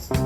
What's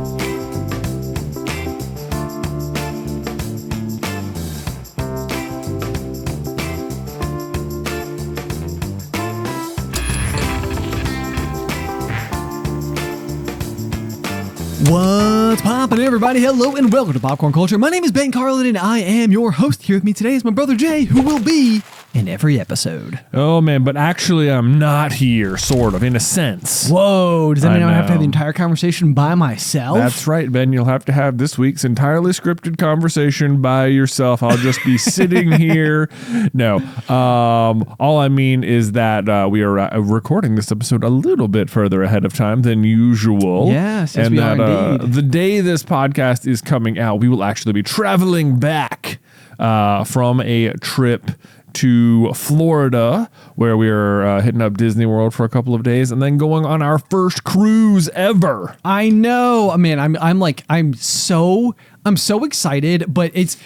poppin', everybody? Hello and welcome to Popcorn Culture. My name is Ben Carlin and I am your host. Here with me today is my brother Jay, who will be in every episode. Oh man, but actually I'm not here, sort of, in a sense. Whoa, does that mean I have to have the entire conversation by myself? That's right, Ben. You'll have to have this week's entirely scripted conversation by yourself. I'll just be sitting here. No, all I mean is that we are recording this episode a little bit further ahead of time than usual. Yes, and we are indeed. The day this podcast is coming out, we will actually be traveling back from a trip to Florida, where we are hitting up Disney World for a couple of days and then going on our first cruise ever. I know. I mean, I'm so excited, but it's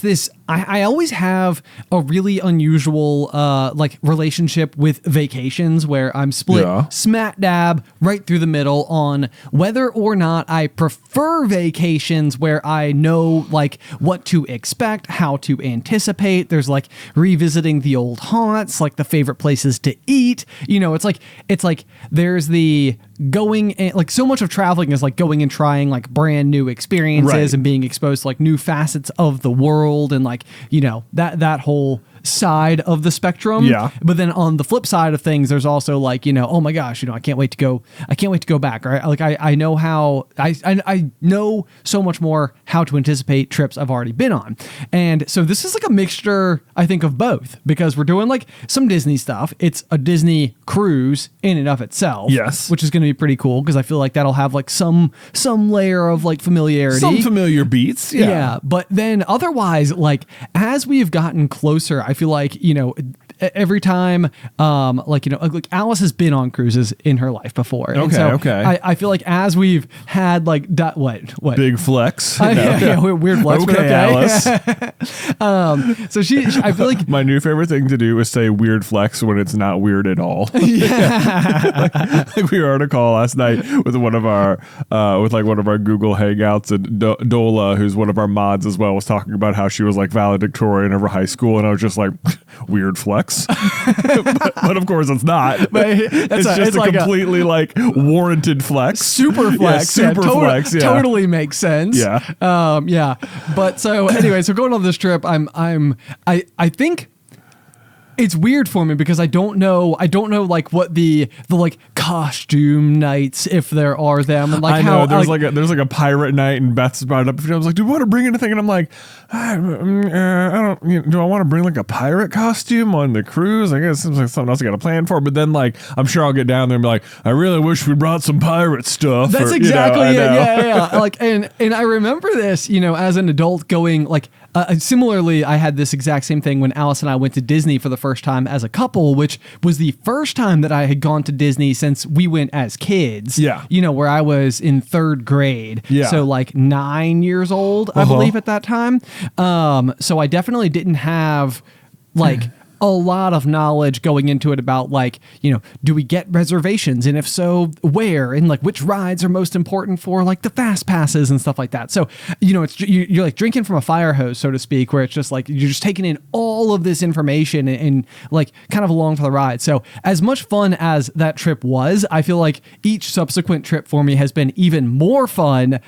this. I always have a really unusual relationship with vacations where I'm split smack dab right through the middle on whether or not I prefer vacations where I know like what to expect, how to anticipate. There's like revisiting the old haunts, like the favorite places to eat. You know, it's like there's the going and like so much of traveling is like going and trying like brand new experiences and being exposed to like new facets of the world and like, you know, that whole side of the spectrum. Yeah. But then on the flip side of things, there's also like, you know, oh my gosh, you know, I can't wait to go back. Right. Like I know how I know so much more how to anticipate trips I've already been on. And so this is like a mixture, I think, of both, because we're doing like some Disney stuff. It's a Disney cruise in and of itself. Yes. Which is going to be pretty cool because I feel like that'll have like some layer of like familiarity. Some familiar beats. Yeah. But then otherwise, like as we have gotten closer, I feel like, you know, every time, like, you know, like Alice has been on cruises in her life before. And I feel like as we've had like, what? Big flex. Weird flex. Okay, Alice. So I feel like my new favorite thing to do is say weird flex when it's not weird at all. like we were on a call last night with one of our Google Hangouts, and Dola, who's one of our mods as well, was talking about how she was like valedictorian of her high school, and I was just like, weird flex. but of course it's not. But it's just a completely like warranted flex. Super flex. Yeah, super flex. Yeah. Totally makes sense. Yeah. Yeah. But so anyway, so going on this trip, I think it's weird for me because I don't know like what the like costume nights, if there are them, and like I how know there's like a pirate night, and Beth's brought it up. I was like, do you want to bring anything? And I'm like, I don't. You know, do I want to bring like a pirate costume on the cruise? I guess it seems like something else I got to plan for. But then like I'm sure I'll get down there and be like, I really wish we brought some pirate stuff. That's exactly it. Yeah. Like and I remember this, you know, as an adult going like. Similarly, I had this exact same thing when Alice and I went to Disney for the first time as a couple, which was the first time that I had gone to Disney since we went as kids. Yeah. You know, where I was in third grade. Yeah. So like 9 years old, I believe at that time. So I definitely didn't have like a lot of knowledge going into it about like, you know, do we get reservations? And if so, where? And like which rides are most important for like the fast passes and stuff like that. So, you know, you're like drinking from a fire hose, so to speak, where it's just like, you're just taking in all of this information and like kind of along for the ride. So as much fun as that trip was, I feel like each subsequent trip for me has been even more fun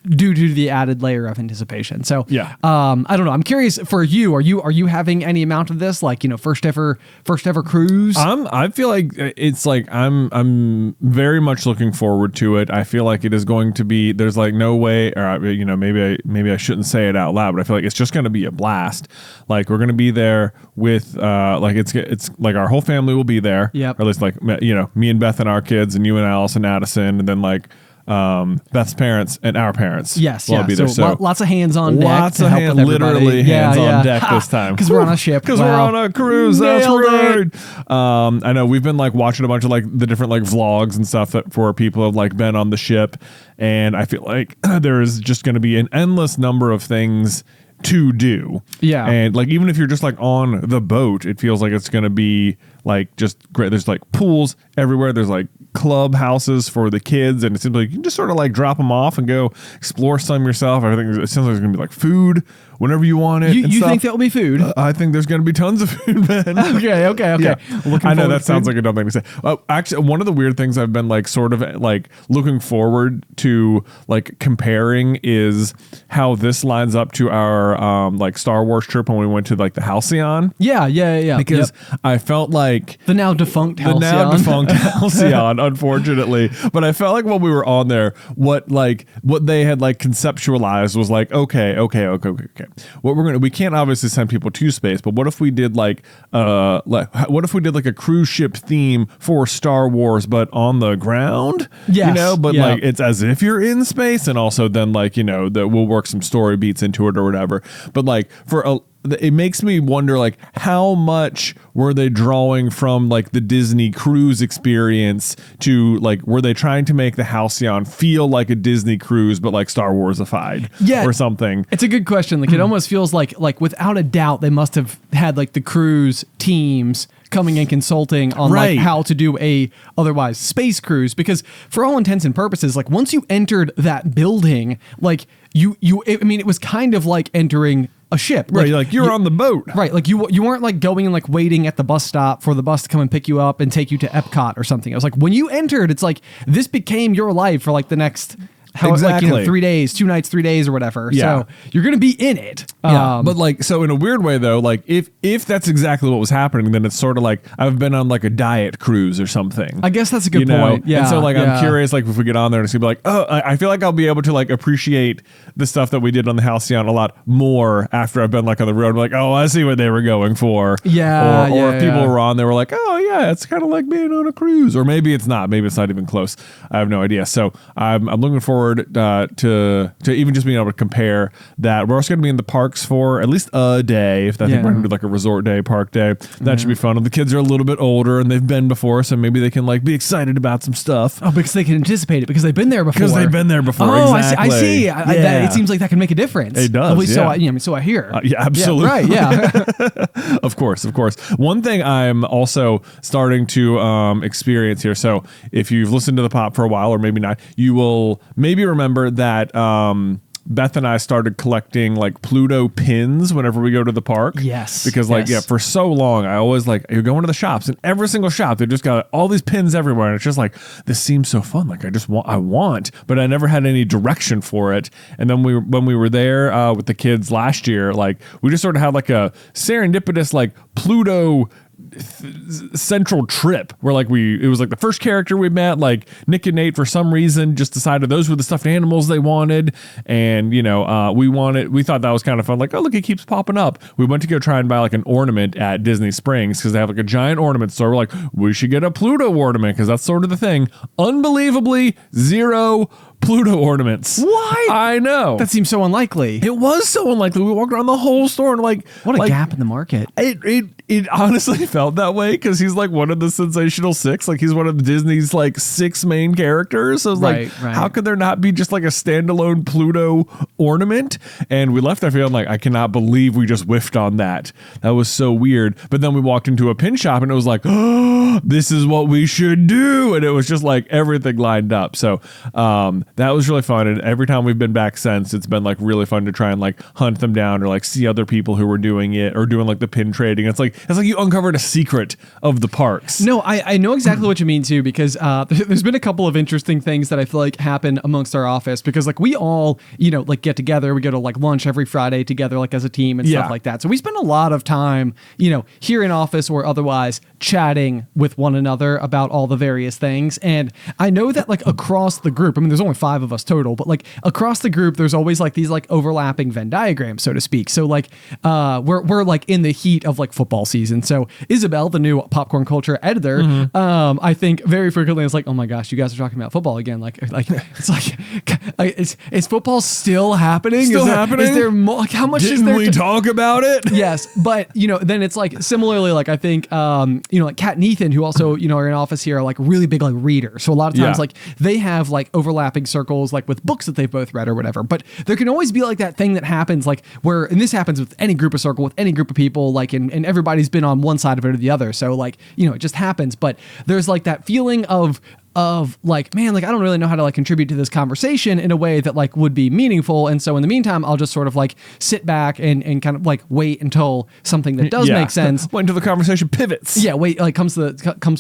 due to the added layer of anticipation. So yeah, I don't know. I'm curious for you. Are you having any amount of this, like, you know, first ever cruise? I feel like it's like I'm very much looking forward to it. I feel like it is going to be. There's like no way, or you know, maybe I shouldn't say it out loud, but I feel like it's just going to be a blast. Like we're going to be there with like it's like our whole family will be there. Yep. Or at least like, you know, me and Beth and our kids, and you and Alice and Addison, and then like Beth's parents and our parents. Yes, will be there. So lots of hands on deck. Lots of literally hands on deck this time. Because we're on a ship. Because we're on a cruise. That's right. I know we've been like watching a bunch of like the different like vlogs and stuff that for people have like been on the ship, and I feel like there is just going to be an endless number of things to do. Yeah. And like even if you're just like on the boat, it feels like it's going to be like just great. There's like pools everywhere. There's like clubhouses for the kids, and it seems like you can just sort of like drop them off and go explore some yourself. Everything, it seems like there's gonna be like food whenever you want it. You think that will be food? I think there's going to be tons of food, man. Okay. Yeah. I know that sounds like a dumb thing to say. Actually, one of the weird things I've been like sort of like looking forward to like comparing is how this lines up to our like Star Wars trip when we went to like the Halcyon. Yeah. Because I felt like the now defunct Halcyon. Halcyon, unfortunately. But I felt like when we were on there, what they had like conceptualized was like, okay. We can't obviously send people to space, but what if we did like a cruise ship theme for Star Wars, but on the ground? Yes. Like it's as if you're in space, and also then like, that we'll work some story beats into it or whatever. But like it makes me wonder, like, how much were they drawing from like the Disney cruise experience to like, were they trying to make the Halcyon feel like a Disney cruise, but like Star Warsified or something? It's a good question. Like, it almost feels like without a doubt, they must have had like the cruise teams coming and consulting on like how to do a otherwise space cruise, because for all intents and purposes, like once you entered that building, like it was kind of like entering a ship, like you're on the boat, right? Like you weren't like going and like waiting at the bus stop for the bus to come and pick you up and take you to Epcot or something. It was like when you entered, it's like this became your life for like the next 3 days, 2 nights, 3 days or whatever. Yeah. So you're going to be in it. But like, so in a weird way though, like if that's exactly what was happening, then it's sort of like I've been on like a diet cruise or something. I guess that's a good point. Yeah. And so like, I'm curious, like if we get on there and it's gonna be like, oh, I feel like I'll be able to like appreciate the stuff that we did on the Halcyon a lot more after I've been like on the road. Like, oh, I see what they were going for. Yeah. Or if people were on, they were like, oh yeah, it's kind of like being on a cruise, or maybe it's not. Maybe it's not even close. I have no idea. So I'm looking forward to even just being able to compare that. We're also going to be in the parks for at least a day. If I think we're going to do like a resort day, park day, that should be fun. And the kids are a little bit older and they've been before, so maybe they can like be excited about some stuff. Oh, because they can anticipate it because they've been there before. Oh, exactly. I see. It seems like that can make a difference. It does. At least so I hear. Yeah, absolutely. Yeah, right. Yeah. Of course. One thing I'm also starting to experience here. So if you've listened to the pop for a while, or maybe not, you will maybe remember that Beth and I started collecting like Pluto pins whenever we go to the park. Yes. Because for so long, I always like, you're going to the shops, and every single shop, they just got all these pins everywhere. And it's just like, this seems so fun. Like I want, but I never had any direction for it. And then when we were there with the kids last year, like we just sort of had like a serendipitous like Pluto central trip where like it was like the first character we met, like Nick and Nate for some reason just decided those were the stuffed animals they wanted, and we thought that was kind of fun, like, oh look, it keeps popping up. We went to go try and buy like an ornament at Disney Springs because they have like a giant ornament store. We're like, we should get a Pluto ornament because that's sort of the thing. Unbelievably, 0 Pluto ornaments. Why? I know. That seems so unlikely. It was so unlikely. We walked around the whole store and like, what a gap in the market. It honestly felt that way because he's like one of the sensational 6. Like he's one of Disney's like 6 main characters. So it's how could there not be just like a standalone Pluto ornament? And we left there feeling like, I cannot believe we just whiffed on that. That was so weird. But then we walked into a pin shop and it was like, oh, this is what we should do. And it was just like everything lined up. So that was really fun. And every time we've been back since, it's been like really fun to try and like hunt them down or like see other people who were doing it or doing like the pin trading. It's like you uncovered a secret of the parks. No, I know exactly what you mean too, because there's been a couple of interesting things that I feel like happen amongst our office, because like we all, like get together, we go to like lunch every Friday together, like as a team and stuff like that. So we spend a lot of time, here in office or otherwise chatting with one another about all the various things. And I know that like across the group, I mean, there's only 5 of us total, but like across the group, there's always like these like overlapping Venn diagrams, so to speak. So like we're like in the heat of like football season. So Isybelle, the new popcorn culture editor, I think very frequently it's like, oh my gosh, you guys are talking about football again. Like it's like, is football still happening? Still happening? Is there more? Like, how much Didn't is there? we talk about it? Yes, but then it's like similarly, like I think like Kat and Ethan, who also are in office here, are like really big like readers. So a lot of times like they have like overlapping circles like with books that they've both read or whatever. But there can always be like that thing that happens like where, and this happens with any group of circle, with any group of people, like and everybody's been on one side of it or the other. So like it just happens. But there's like that feeling of of like, man, like I don't really know how to like contribute to this conversation in a way that like would be meaningful. And so in the meantime, I'll just sort of like sit back and kind of like wait until something that does make sense. Wait until the conversation pivots. Yeah, wait, like comes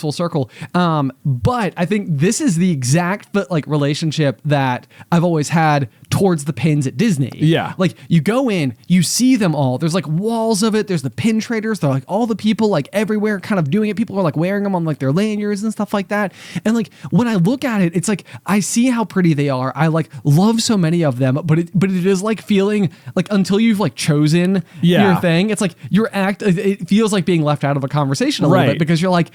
full circle. But I think this is the exact like relationship that I've always had towards the pins at Disney. Yeah. Like you go in, you see them all. There's like walls of it. There's the pin traders. They're like all the people like everywhere kind of doing it. People are like wearing them on like their lanyards and stuff like that. And like when I look at it, it's like I see how pretty they are. I like love so many of them, but it is like feeling like until you've like chosen your thing, it's like it feels like being left out of a conversation a little bit because you're like,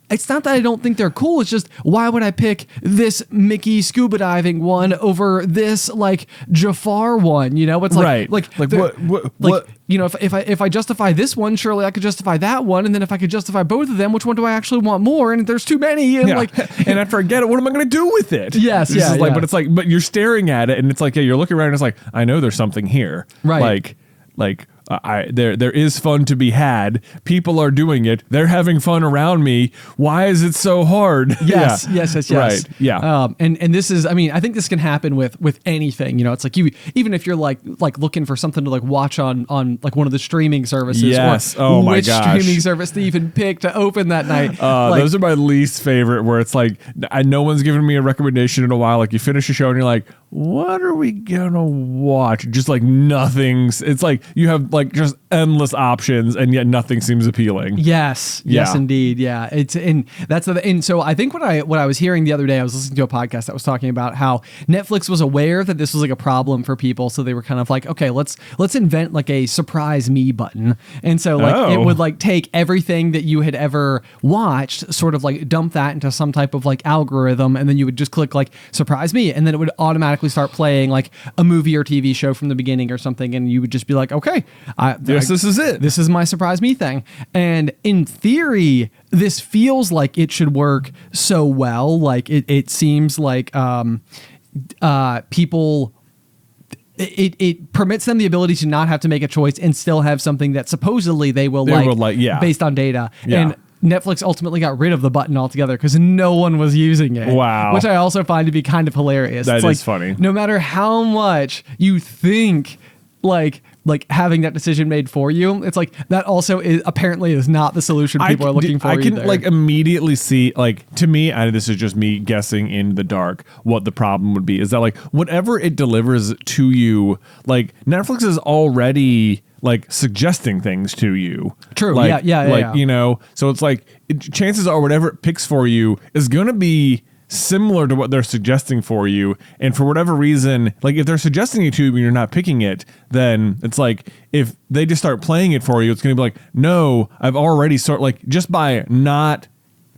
it's not that I don't think they're cool. It's just, why would I pick this Mickey scuba diving one over this like Jafar one? You know, it's like, what? You know, if I justify this one, surely I could justify that one. And then if I could justify both of them, which one do I actually want more? And there's too many. And and after I get it, what am I going to do with it? Yes. But it's like, but you're staring at it and it's like, you're looking around and it's like, I know there's something here. Right. There is fun to be had. People are doing it. They're having fun around me. Why is it so hard? Yes. Right. Yeah. And this is, I mean, I think this can happen with anything. You know, it's like even if you're like looking for something to like watch on like one of the streaming services. Yes. Or which streaming service to even pick to open that night. Those are my least favorite. Where it's like no one's given me a recommendation in a while. Like you finish a show and you're like, what are we gonna watch? Just like nothing's. It's like you have like just endless options and yet nothing seems appealing. Yes indeed. Yeah, and so I think what I was hearing the other day, I was listening to a podcast that was talking about how Netflix was aware that this was like a problem for people, so they were kind of like, okay, let's invent like a surprise me button. And so like it would like take everything that you had ever watched, sort of like dump that into some type of like algorithm, and then you would just click like surprise me, and then it would automatically start playing like a movie or TV show from the beginning or something, and you would just be like, okay, this is it. This is my surprise me thing. And in theory, this feels like it should work so well. Like it seems like people, it permits them the ability to not have to make a choice and still have something that supposedly they will like based on data. Yeah. And Netflix ultimately got rid of the button altogether because no one was using it. Wow. Which I also find to be kind of hilarious. That it's is like, funny. No matter how much you think like having that decision made for you, it's like that also is not the solution people are looking for. I can either. like immediately see, like, to me, this is just me guessing in the dark, what the problem would be is that like whatever it delivers to you, like Netflix is already like suggesting things to you. True. Like, yeah. You know, so it's like chances are whatever it picks for you is going to be similar to what they're suggesting for you. And for whatever reason, like if they're suggesting it to you and you're not picking it, then it's like if they just start playing it for you, it's going to be like, no, I've already just by not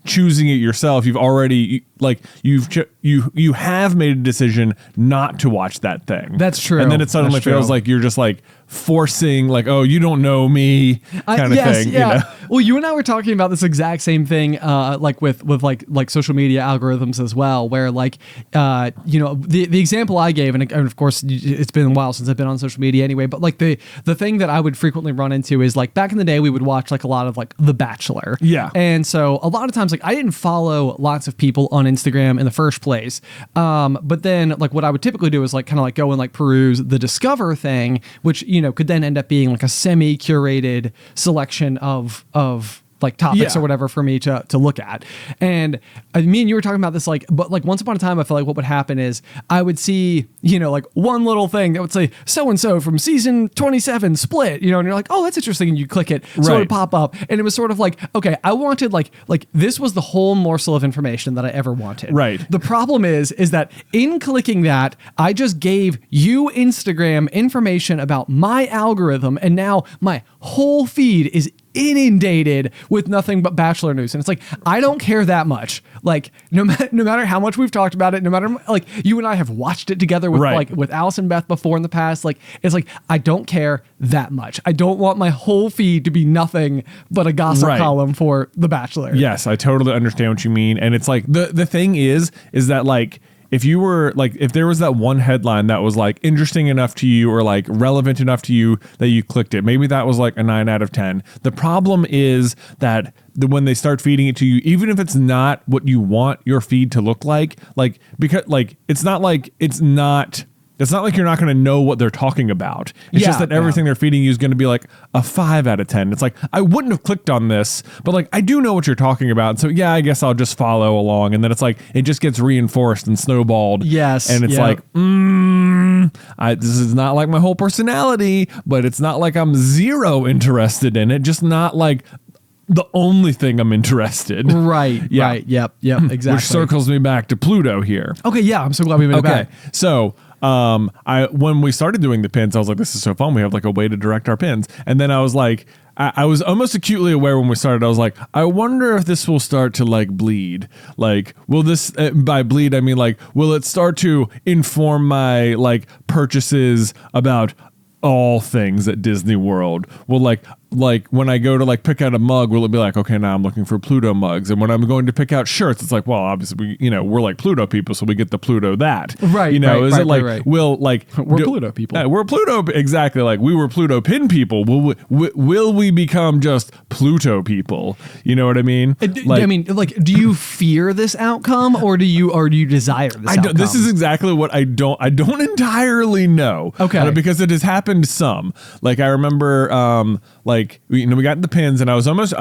choosing it yourself, you've already like you have made a decision not to watch that thing. That's true. And then it suddenly feels like you're just like forcing, like, oh, you don't know me kind of thing. Yeah. You know? Well, you and I were talking about this exact same thing, like with like social media algorithms as well, where like, you know, the example I gave, and of course it's been a while since I've been on social media anyway, but like the thing that I would frequently run into is like back in the day we would watch like a lot of like The Bachelor. Yeah. And so a lot of times like I didn't follow lots of people on Instagram in the first place. But then like what I would typically do is like kind of like go and like peruse the Discover thing, which, you know, could then end up being like a semi-curated selection of like topics or whatever for me to look at. And me and you were talking about this, like, but like once upon a time, I felt like what would happen is I would see, you know, like one little thing that would say so-and-so from season 27 split, you know, and you're like, oh, that's interesting. And you click it. So it would pop up. And it was sort of like, okay, I wanted like this was the whole morsel of information that I ever wanted. Right. The problem is that in clicking that, I just gave you Instagram information about my algorithm. And now my whole feed is inundated with nothing but Bachelor news. And it's like, I don't care that much. Like no matter how much we've talked about it, no matter like you and I have watched it together with like with Alice and Beth before in the past, like it's like, I don't care that much. I don't want my whole feed to be nothing but a gossip column for The Bachelor. Yes, I totally understand what you mean. And it's like the thing is that like if you were like, if there was that one headline that was like interesting enough to you or like relevant enough to you that you clicked it, maybe that was like a 9 out of 10. The problem is that when they start feeding it to you, even if it's not what you want your feed to look like because like it's not like you're not going to know what they're talking about. It's just that everything they're feeding you is going to be like a 5 out of 10. It's like, I wouldn't have clicked on this, but like, I do know what you're talking about. So yeah, I guess I'll just follow along. And then it's like, it just gets reinforced and snowballed. Yes. And it's like, this is not like my whole personality, but it's not like I'm zero interested in it. Just not like the only thing I'm interested. Right. Yeah. Right. Yep. Exactly. Which circles me back to Pluto here. Okay. Yeah. I'm so glad we made it back. So, when we started doing the pins, I was like, this is so fun. We have like a way to direct our pins. And then I was like, I was almost acutely aware when we started. I was like, I wonder if this will start to like bleed. Like, will this, by bleed, I mean like, will it start to inform my like purchases about all things at Disney World? Will like when I go to like pick out a mug, will it be like, okay, now I'm looking for Pluto mugs? And when I'm going to pick out shirts, it's like, well, obviously we're like Pluto people, so we get the Pluto that. Right. Is it like we'll like we're Pluto people. We're Pluto exactly like we were Pluto pin people. Will we become just Pluto people? You know what I mean? Do you fear this outcome or do you desire this outcome? This is exactly what I don't entirely know. Okay. Because it has happened some. Like I remember we got the pins and I was almost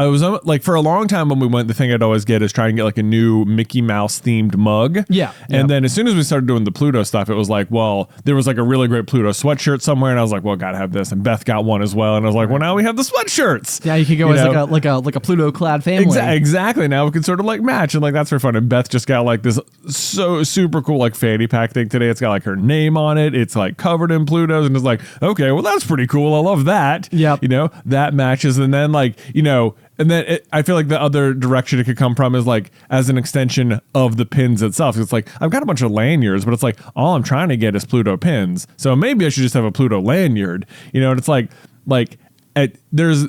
like for a long time when we went, the thing I'd always get is try and get like a new Mickey Mouse themed mug. Yeah. And then as soon as we started doing the Pluto stuff, it was like, well, there was like a really great Pluto sweatshirt somewhere. And I was like, well, gotta have this. And Beth got one as well. And I was like, well, now we have the sweatshirts. Yeah. You could go as like a Pluto clad family. Exactly. Now we can sort of like match. And like, that's for fun. And Beth just got like this so super cool like fanny pack thing today. It's got like her name on it. It's like covered in Plutos. And it's like, okay, well, that's pretty cool. I love that. Yep. That matches. And then like, and then I feel like the other direction it could come from is like as an extension of the pins itself. It's like, I've got a bunch of lanyards, but it's like, all I'm trying to get is Pluto pins. So maybe I should just have a Pluto lanyard, and it's like, there's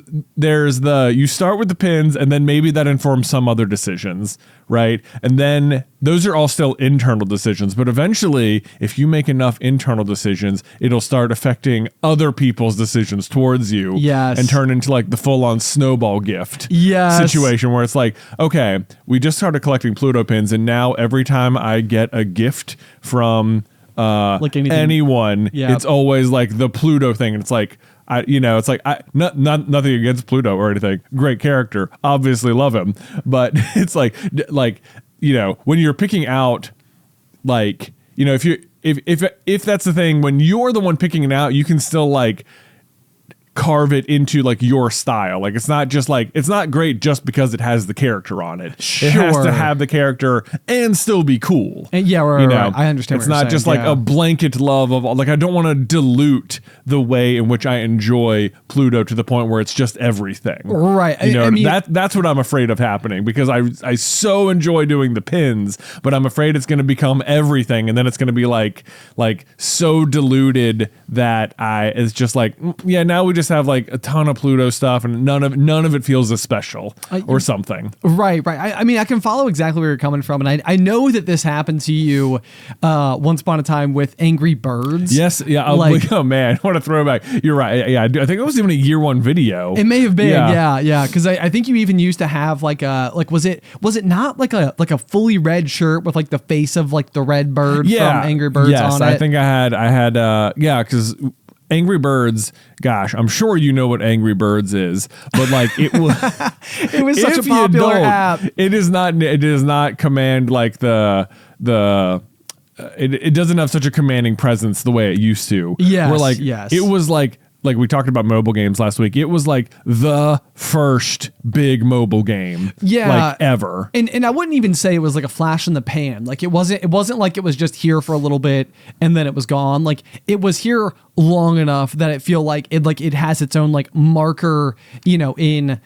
the, you start with the pins and then maybe that informs some other decisions, right? And then those are all still internal decisions, but eventually if you make enough internal decisions, it'll start affecting other people's decisions towards you. Yes. And turn into like the full on Snowball gift situation where it's like, okay, we just started collecting Pluto pins and now every time I get a gift from like anyone, it's always like the Pluto thing. And it's like, nothing against Pluto or anything. Great character, obviously love him. But it's like when you're picking out, if that's the thing, when you're the one picking it out, you can still like carve it into like your style. Like it's not just like, it's not great just because it has the character on it. Sure. It has to have the character and still be cool. And right. I understand. It's not just like a blanket love of like, I don't want to dilute the way in which I enjoy Pluto to the point where it's just everything. Right. That's what I'm afraid of happening because I so enjoy doing the pins, but I'm afraid it's going to become everything. And then it's going to be like so diluted that it's just like, now we just have like a ton of Pluto stuff and none of it feels as special or something. Right. I can follow exactly where you're coming from. And I know that this happened to you once upon a time with Angry Birds. Yes. Yeah. Oh man, what a throwback. You're right. Yeah. I think it was even a year one video. It may have been. Yeah. Cause I think you even used to have was it not like a fully red shirt with like the face of like the red bird from Angry Birds on it? I think I had cause Angry Birds, gosh, I'm sure you know what Angry Birds is, but like it was it was such a popular app. It does not command like it doesn't have such a commanding presence the way it used to. Yes. It was like we talked about mobile games last week. It was like the first big mobile game, ever. And I wouldn't even say it was like a flash in the pan. Like it wasn't like it was just here for a little bit and then it was gone. Like it was here long enough that it feel like it has its own like marker, in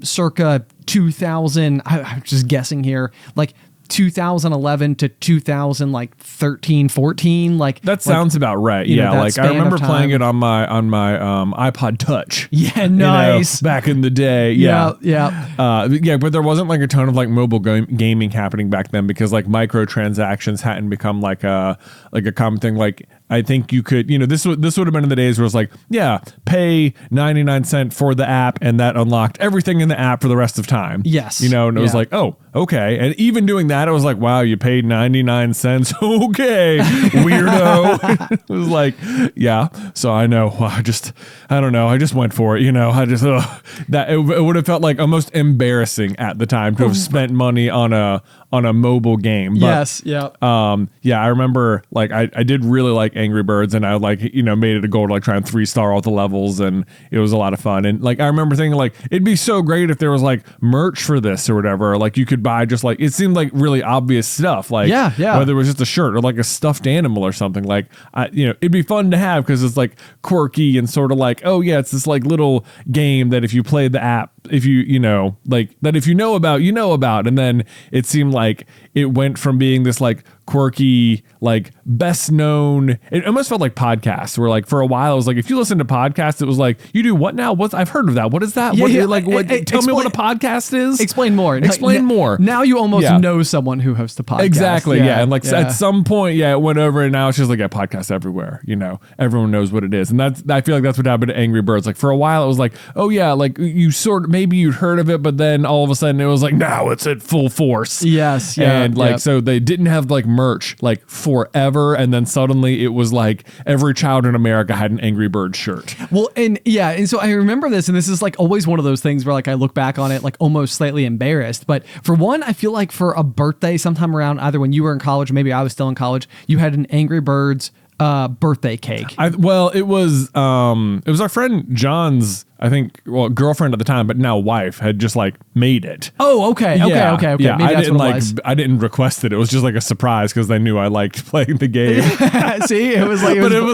circa 2000. I'm just guessing here, like 2011 to 2013, 14. Like that sounds about right. Yeah, like I remember playing it on my iPod Touch. Yeah, nice. Back in the day. Yeah. Yeah, but there wasn't like a ton of like mobile gaming happening back then because like microtransactions hadn't become like a common thing. Like I think you could, this would have been in the days where it's like, yeah, pay 99 cents for the app, and that unlocked everything in the app for the rest of time. Yes. And it was like, oh, okay. And even doing that, it was like, wow, you paid 99 cents. Okay, weirdo. It was like, yeah. So I know. I don't know. I just went for it. That it would have felt like almost embarrassing at the time to have spent money on a mobile game. But, yes. Yeah. I remember like I did really like Angry Birds, and I made it a goal to like try and 3-star all the levels, and it was a lot of fun. And like I remember thinking like it'd be so great if there was like merch for this or whatever. Like you could buy just like it seemed like really obvious stuff. Like whether it was just a shirt or like a stuffed animal or something. Like it'd be fun to have because it's like quirky and sort of like, oh yeah, it's this like little game that if you play the app, if you know about, and then it seemed like it went from being this like quirky, like best known, it almost felt like podcasts where like for a while it was like if you listen to podcasts it was like you do what now, I've heard of that, what is that, tell me what a podcast is, explain more more. Now you almost know someone who hosts a podcast. Exactly. And like at some point it went over, and now it's just like podcasts everywhere, everyone knows what it is. And I feel like that's what happened to Angry Birds. Like for a while it was like, oh yeah, like you maybe you'd heard of it, but then all of a sudden it was like now it's at full force. Yes. And so they didn't have like merch like forever, and then suddenly it was like every child in America had an Angry Birds shirt. Well, and so I remember this, and this is like always one of those things where like I look back on it like almost slightly embarrassed. But for one, I feel like for a birthday sometime around either when you were in college, maybe I was still in college, you had an Angry Birds birthday cake. It was our friend John's, I think, girlfriend at the time, but now wife, had just like made it. Oh, okay. Yeah. Maybe that's what it was. I didn't request it. It was just like a surprise because they knew I liked playing the game. See, it was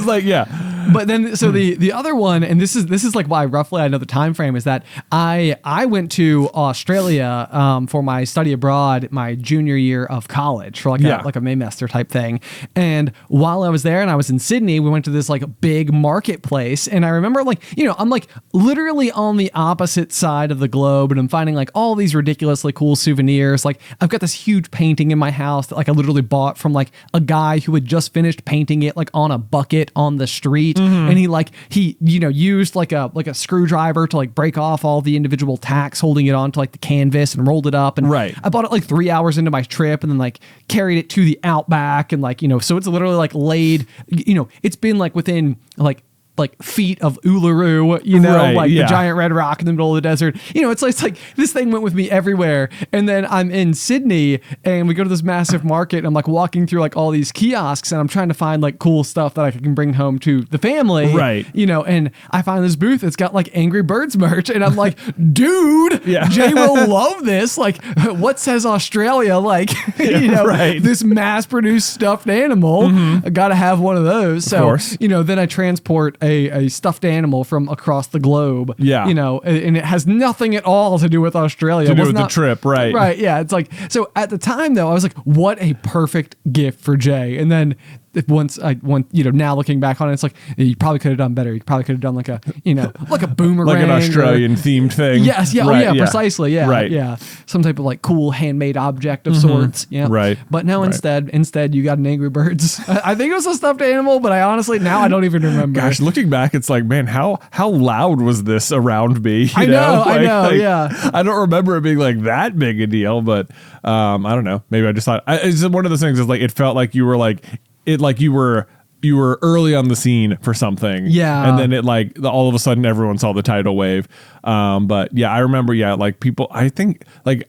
like, yeah. But then, so the other one, and this is like why roughly I know the time frame, is that I went to Australia for my study abroad my junior year of college for like a Maymester type thing. And while I was there and I was in Sydney, we went to this like big marketplace, and I remember like I'm like literally on the opposite side of the globe, and I'm finding like all these ridiculously cool souvenirs. Like I've got this huge painting in my house that like I literally bought from like a guy who had just finished painting it like on a bucket on the street. And he used like a screwdriver to like break off all the individual tacks holding it onto like the canvas and rolled it up. And I bought it like 3 hours into my trip, and then like carried it to the outback, and like so it's literally like laid, it's been like within like feet of Uluru, the giant red rock in the middle of the desert. It's like this thing went with me everywhere. And then I'm in Sydney, and we go to this massive market, and I'm like walking through like all these kiosks, and I'm trying to find like cool stuff that I can bring home to the family. Right. And I find this booth that's got like Angry Birds merch, and I'm like, dude, Jay will love this. Like, what says Australia? Like, this mass produced stuffed animal. I gotta have one of those. So, then I transport a stuffed animal from across the globe. Yeah. And it has nothing at all to do with Australia. To do with the trip, right. Right, yeah. It's like, so at the time though, I was like, what a perfect gift for Jay. And then now looking back on it, it's like, you probably could have done better. You probably could have done like a, like a boomerang. Like an Australian themed thing. Yes, yeah, precisely, yeah. Right. Yeah. Some type of like cool handmade object of sorts. Yeah. Right. But no, instead you got an Angry Birds. I think it was a stuffed animal, but I honestly, now I don't even remember. Gosh, looking back, it's like, man, how loud was this around me? I know, yeah. I don't remember it being like that big a deal, but I don't know. Maybe I just thought, it's one of those things is like, it felt like you were like, you were early on the scene for something. Yeah. And then it like all of a sudden everyone saw the tidal wave. But yeah, I remember, like people, I think like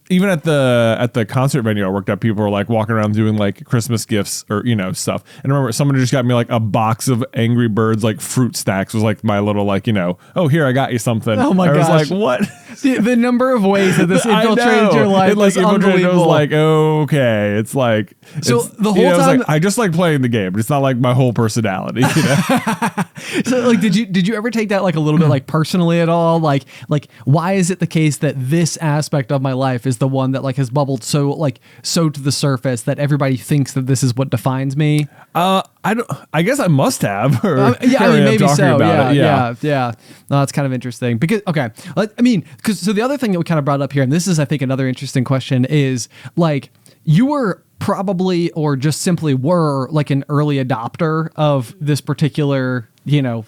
even at the concert venue I worked at, people were like walking around doing like Christmas gifts or, stuff. And I remember someone just got me like a box of Angry Birds, like fruit stacks was like my little like, oh, here, I got you something. Oh my gosh. I was like, what? The number of ways that this infiltrated your life was unbelievable. Was like, okay, it's like so the whole time I just like playing the game. But it's not like my whole personality. You know? So like, did you ever take that like a little bit like personally at all? Like why is it the case that this aspect of my life is the one that like has bubbled so to the surface that everybody thinks that this is what defines me? I guess I must have. Yeah, I mean, maybe so. Yeah. No, that's kind of interesting because so the other thing that we kind of brought up here, and this is I think another interesting question, is like you were probably or just simply were like an early adopter of this particular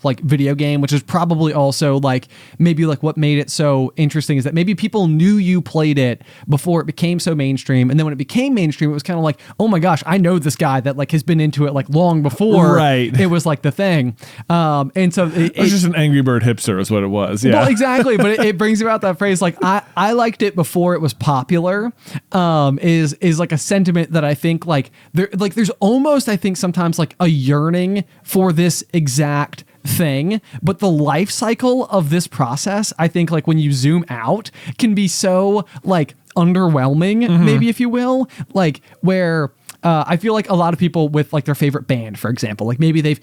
like video game, which is probably also like maybe like what made it so interesting is that maybe people knew you played it before it became so mainstream. And then when it became mainstream, it was kind of like, oh my gosh, I know this guy that like has been into it like long before it was like the thing. And so it was just an Angry Bird hipster is what it was. Yeah, well, exactly. But it brings about that phrase, like I liked it before it was popular, is like a sentiment that I think like there's almost, I think sometimes like a yearning for this exact thing, but the life cycle of this process, I think like when you zoom out can be so like underwhelming, maybe if you will, like where I feel like a lot of people with like their favorite band, for example, like maybe they've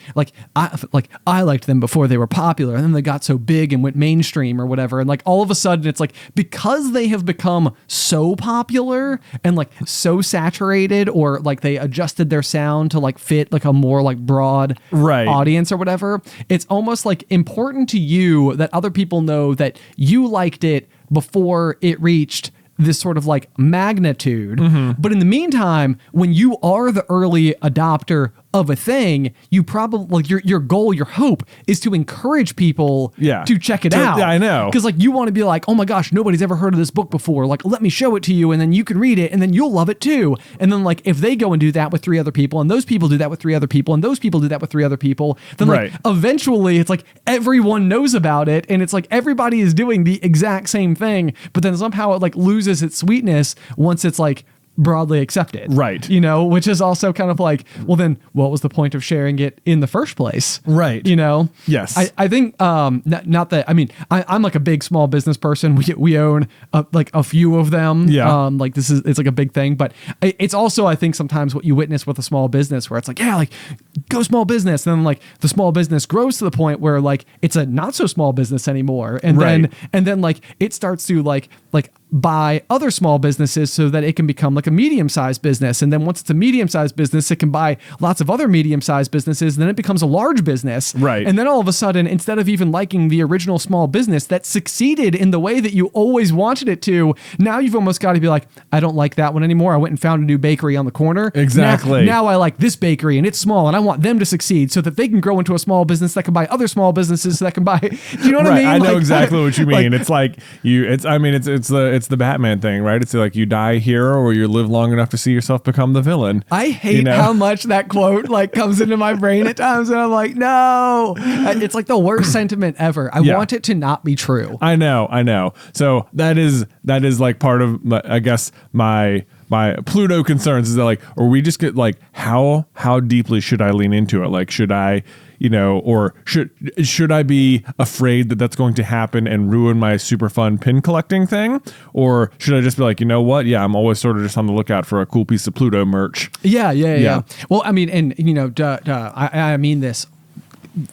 I liked them before they were popular and then they got so big and went mainstream or whatever. And like all of a sudden it's like because they have become so popular and like so saturated or like they adjusted their sound to like fit like a more like broad audience or whatever. It's almost like important to you that other people know that you liked it before it reached this sort of like magnitude. But in the meantime, when you are the early adopter of a thing, you probably like your goal, your hope is to encourage people to check it out. Yeah, I know. Because like you want to be like, oh my gosh, nobody's ever heard of this book before. Like, let me show it to you, and then you can read it, and then you'll love it too. And then like if they go and do that with 3 other people, and those people do that with 3 other people, and those people do that with 3 other people, then like eventually it's like everyone knows about it, and it's like everybody is doing the exact same thing, but then somehow it like loses its sweetness once it's like broadly accepted. Right. Which is also kind of like, well, then what was the point of sharing it in the first place? Right. Yes. I think, not that, I mean, I'm like a big small business person. We own like a few of them. Yeah. Like it's like a big thing, but it's also, I think sometimes what you witness with a small business where it's like, yeah, like go small business. And then like the small business grows to the point where like it's a not so small business anymore. And then like it starts to like buy other small businesses so that it can become like a medium-sized business. And then once it's a medium-sized business, it can buy lots of other medium-sized businesses. And then it becomes a large business. Right. And then all of a sudden, instead of even liking the original small business that succeeded in the way that you always wanted it to, now you've almost got to be like, I don't like that one anymore. I went and found a new bakery on the corner. Exactly. Now I like this bakery and it's small and I want them to succeed so that they can grow into a small business that can buy other small businesses that can buy, do you know what I mean? I know exactly what you mean. It's like it's the Batman thing, right? It's like you die hero or you live long enough to see yourself become the villain. I hate how much that quote like comes into my brain at times, and I'm like, no, it's like the worst sentiment ever. I want it to not be true. I know. So that is like part of I guess my Pluto concerns is that like, or we just get like, how deeply should I lean into it? Like, should I, or should I be afraid that that's going to happen and ruin my super fun pin collecting thing? Or should I just be like, you know what? Yeah, I'm always sort of just on the lookout for a cool piece of Pluto merch. Yeah. Well, I mean, and I mean this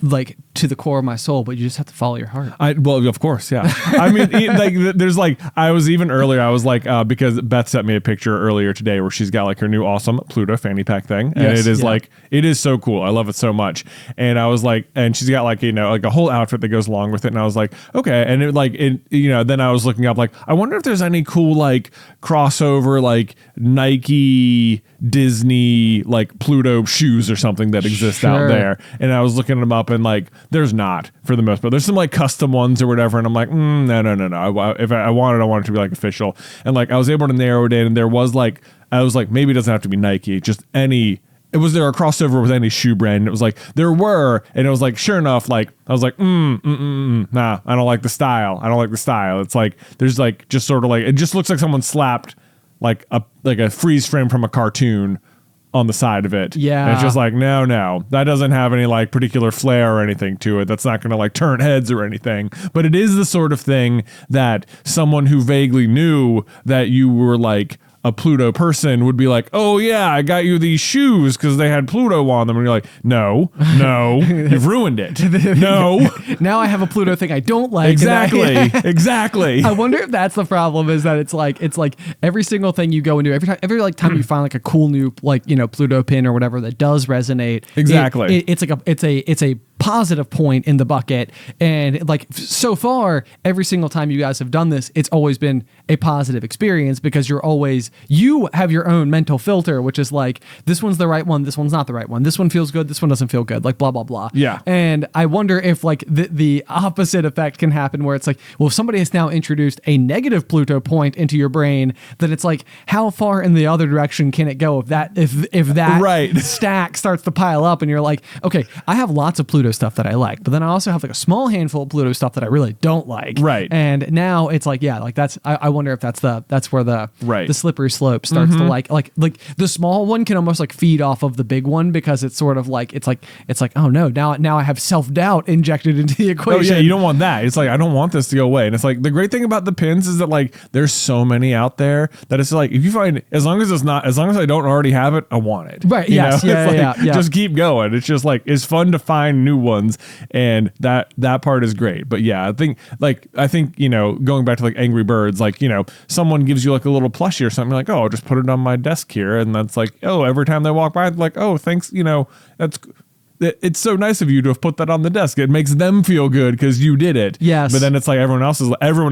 like to the core of my soul, but you just have to follow your heart. Well, of course, yeah. I mean, like, there's like, I was even earlier, I was like, because Beth sent me a picture earlier today where she's got like her new awesome Pluto fanny pack thing, and it is like, it is so cool. I love it so much. And I was like, and she's got like, like a whole outfit that goes along with it, and I was like, okay. And it like, then I was looking up like, I wonder if there's any cool like crossover like Nike, Disney, like Pluto shoes or something that exist out there. And I was looking them up, and like, there's not for the most part. There's some like custom ones or whatever, and I'm like, no. If I want it to be like official. And like I was able to narrow it in, and there was like, I was like, maybe it doesn't have to be Nike, just any. Was there a crossover with any shoe brand? And it was like there were, and it was like sure enough, like I was like, nah, I don't like the style. It's like there's like just sort of like it just looks like someone slapped like a freeze frame from a cartoon on the side of it. Yeah. And it's just like, no, that doesn't have any like particular flair or anything to it. That's not going to like turn heads or anything. But it is the sort of thing that someone who vaguely knew that you were like a Pluto person would be like, oh yeah, I got you these shoes because they had Pluto on them. And you're like, no, you've ruined it. No. Now I have a Pluto thing I don't like. Exactly. I wonder if that's the problem, is that it's like every single thing you go into, every like time you find like a cool new like, you know, Pluto pin or whatever that does resonate. Exactly. It's a positive point in the bucket. And like so far, every single time you guys have done this, it's always been a positive experience, because you have your own mental filter, which is like, this one's the right one, this one's not the right one, this one feels good, this one doesn't feel good, like blah blah blah. Yeah. And I wonder if like the opposite effect can happen, where it's like, well, if somebody has now introduced a negative Pluto point into your brain, then it's like, how far in the other direction can it go if that right. stack starts to pile up, and you're like, okay, I have lots of Pluto stuff that I like, but then I also have like a small handful of Pluto stuff that I really don't like. Right. And now it's like, yeah, like I wonder if that's where the slippery slope starts to like the small one can almost like feed off of the big one, because it's sort of like it's like oh no, now I have self-doubt injected into the equation. Oh yeah, you don't want that. It's like, I don't want this to go away. And it's like, the great thing about the pins is that like there's so many out there that it's like, if you find, as long as I don't already have it, I want it. Right. You Yes. know? Yeah, It's like, just keep going. It's just like, it's fun to find new ones, and that part is great. But yeah, I think you know, going back to like Angry Birds, like, you know, someone gives you like a little plushie or something, like, oh, I'll just put it on my desk here, and that's like, oh, every time they walk by, like, oh, thanks, you know, it's so nice of you to have put that on the desk. It makes them feel good because you did it. Yes. But then it's like everyone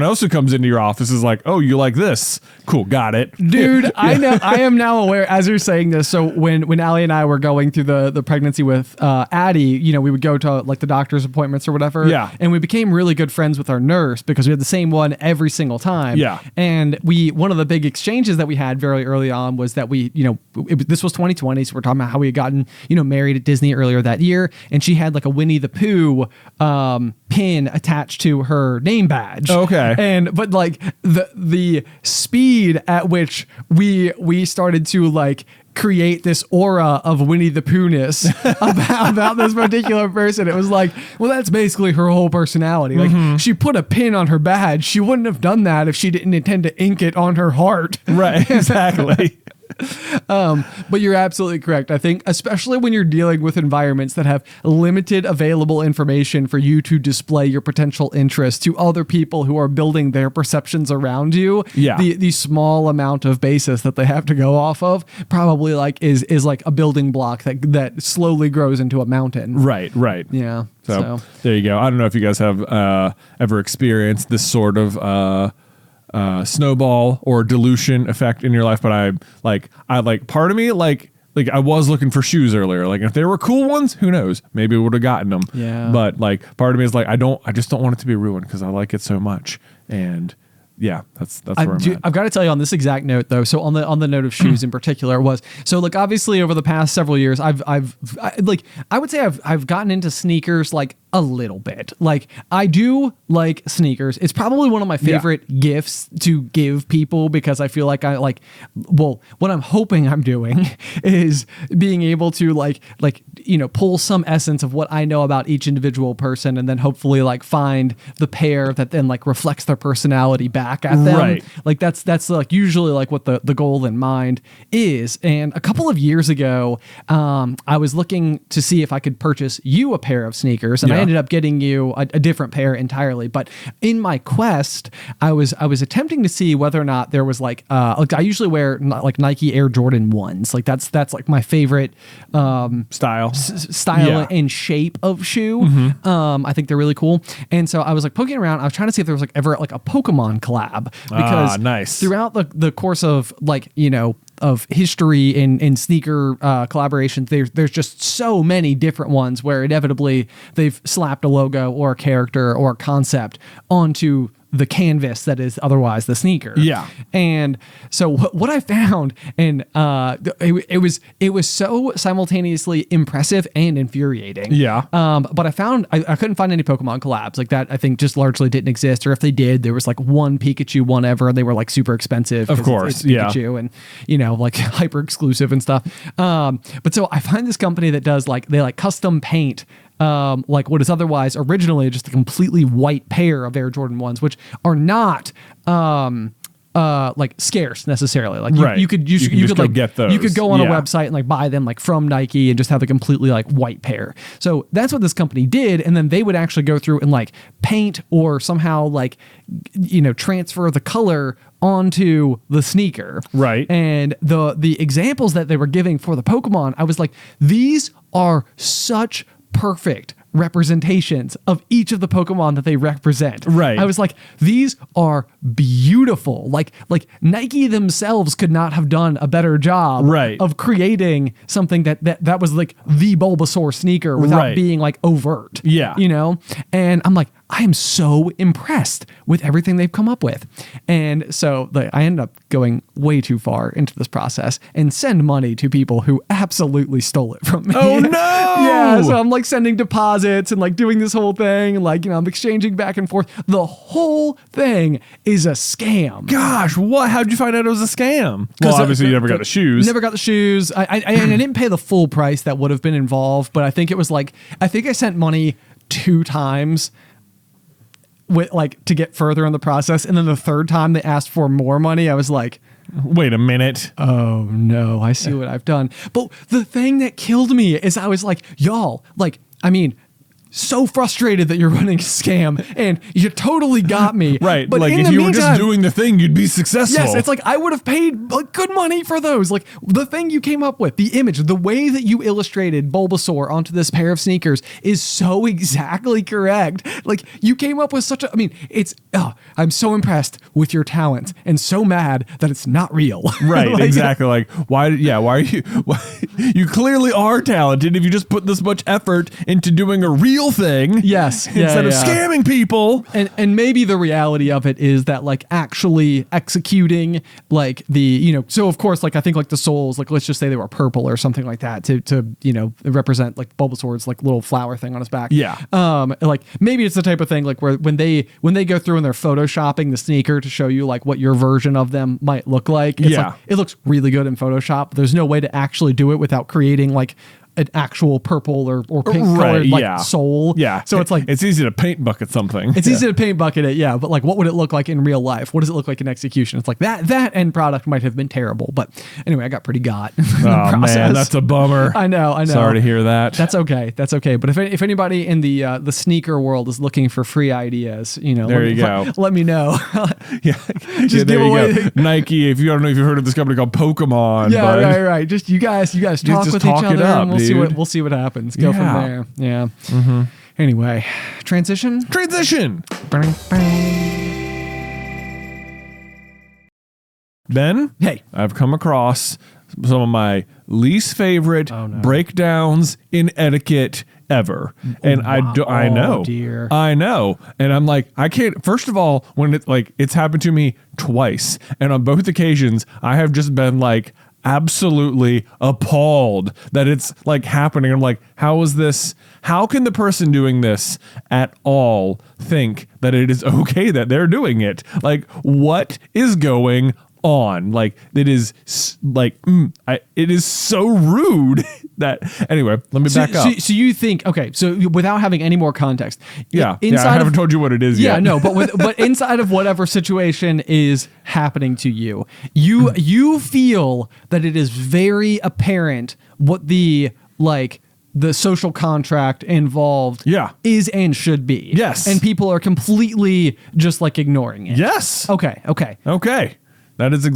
else who comes into your office is like, oh, you like this? Cool, got it. Dude, I know. I am now aware, as you're saying this. So when Allie and I were going through the pregnancy with Addie, you know, we would go to like the doctor's appointments or whatever. Yeah. And we became really good friends with our nurse because we had the same one every single time. Yeah. And one of the big exchanges that we had very early on was that we, you know, this was 2020. So we're talking about how we had gotten, you know, married at Disney earlier that year, and she had like a Winnie the Pooh pin attached to her name badge. Okay. But like the speed at which we started to like create this aura of Winnie the Pooh-ness about this particular person. It was like, well, that's basically her whole personality. Like, she put a pin on her badge. She wouldn't have done that if she didn't intend to ink it on her heart. Right. Exactly. But you're absolutely correct. I think especially when you're dealing with environments that have limited available information for you to display your potential interest to other people who are building their perceptions around you, the small amount of basis that they have to go off of probably like is like a building block that slowly grows into a mountain. Right. Yeah. So there you go. I don't know if you guys have ever experienced this sort of snowball or dilution effect in your life, but I part of me like I was looking for shoes earlier. Like, if there were cool ones, who knows? Maybe we would have gotten them. Yeah. But like, part of me is like, I just don't want it to be ruined because I like it so much. And yeah, that's where I'm at. I've got to tell you on this exact note though. So on the note of shoes in particular was, so like obviously over the past several years, I would say I've gotten into sneakers like a little bit. Like, I do like sneakers. It's probably one of my favorite gifts to give people, because I feel like what I'm hoping I'm doing is being able to like, you know, pull some essence of what I know about each individual person, and then hopefully like find the pair that then like reflects their personality back at them. Right. Like that's like usually like what the goal in mind is. And a couple of years ago, I was looking to see if I could purchase you a pair of sneakers, and I ended up getting you a different pair entirely. But in my quest, I was attempting to see whether or not there was like I usually wear like Nike Air Jordan 1s. Like that's like my favorite style and shape of shoe. I think they're really cool. And so I was like poking around. I was trying to see if there was like ever like a Pokemon collab, because nice. Throughout the course of like, you know, of history in sneaker collaborations, there's just so many different ones where inevitably they've slapped a logo or a character or a concept onto the canvas that is otherwise the sneaker. Yeah. And so what I found, and it was so simultaneously impressive and infuriating. Yeah. But I couldn't find any Pokemon collabs like that. I think just largely didn't exist, or if they did, there was like one Pikachu one ever, and they were like super expensive. Of course, it's Pikachu, and like hyper exclusive and stuff. But so I find this company that does they custom paint like what is otherwise originally just a completely white pair of Air Jordan 1s, which are not like scarce necessarily. Like you could like get those. You could go on a website and like buy them like from Nike and just have a completely like white pair. So that's what this company did, and then they would actually go through and like paint or somehow like transfer the color onto the sneaker. Right. And the examples that they were giving for the Pokemon, I was like, these are such perfect representations of each of the Pokemon that they represent. Right. I was like, these are beautiful. Like Nike themselves could not have done a better job of creating something that was like the Bulbasaur sneaker without being like overt. Yeah. And I'm like, I am so impressed with everything they've come up with. And so I ended up going way too far into this process and send money to people who absolutely stole it from me. Oh no! Yeah, so I'm like sending deposits and like doing this whole thing and like, I'm exchanging back and forth. The whole thing is a scam. Gosh, what? How'd you find out it was a scam? Well, obviously you never got the shoes. Never got the shoes. I didn't pay the full price that would have been involved, but I think it was I sent money 2 times with to get further in the process, and then the third time they asked for more money, I was like, wait a minute. Oh no, I see what I've done. But the thing that killed me is I was like, y'all, so frustrated that you're running a scam, and you totally got me. Right. But like in if the you were meantime, just doing the thing, you'd be successful. yes, it's like I would have paid good money for those. Like the thing you came up with, the image, the way that you illustrated Bulbasaur onto this pair of sneakers is so exactly correct. Like you came up with such a, I'm so impressed with your talent and so mad that it's not real. Right. Exactly. Like why are you clearly are talented if you just put this much effort into doing a real thing. Yes. Instead of scamming people. And maybe the reality of it is that actually executing so of course I think the soles, let's just say they were purple or something like that to represent Bulbasaur's little flower thing on his back. Yeah. Maybe it's the type of thing where when they go through and they're photoshopping the sneaker to show you what your version of them might look like. It's it looks really good in Photoshop. There's no way to actually do it without creating an actual purple or pink colored sole. Yeah. So it's easy to paint bucket something. It's easy to paint bucket it, yeah. But what would it look like in real life? What does it look like in execution? It's that end product might have been terrible. But anyway, I got pretty got. Oh man, that's a bummer. I know. Sorry to hear that. That's okay. But if anybody in the sneaker world is looking for free ideas, there you go. Let me know. Yeah. Just there give away. You go. Nike. If you don't know if you've heard of this company called Pokemon. Yeah, right. Just you guys talk with each other, and we'll see what happens. Go from there. Yeah. Mm-hmm. Anyway, transition. Ben, hey, I've come across some of my least favorite breakdowns in etiquette ever. And I know. Dear. I know. And I'm like, I can't. First of all, when it's happened to me twice, and on both occasions, I have just been absolutely appalled that it's happening. I'm like, how is this? How can the person doing this at all think that it is okay that they're doing it? What is going on? It is it is so rude that anyway, let me back up. So you think, okay, so without having any more context. I haven't told you what it is yet. Yeah, no, but inside of whatever situation is happening to you, you feel that it is very apparent what the social contract involved is and should be. Yes. And people are completely just ignoring it. Yes. Okay. That's a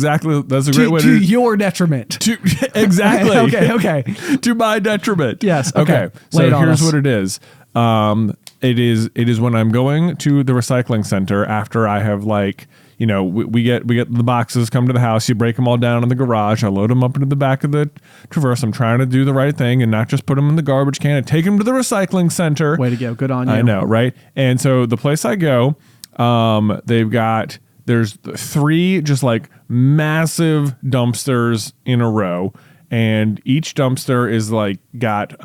great way to your detriment. Exactly. Okay. To my detriment. Yes. Okay. So here's what it is. It is when I'm going to the recycling center after I have we get the boxes come to the house. You break them all down in the garage. I load them up into the back of the Traverse. I'm trying to do the right thing and not just put them in the garbage can and take them to the recycling center. Way to go. Good on you. I know, right? And so the place I go, There's 3 just like massive dumpsters in a row, and each dumpster is like got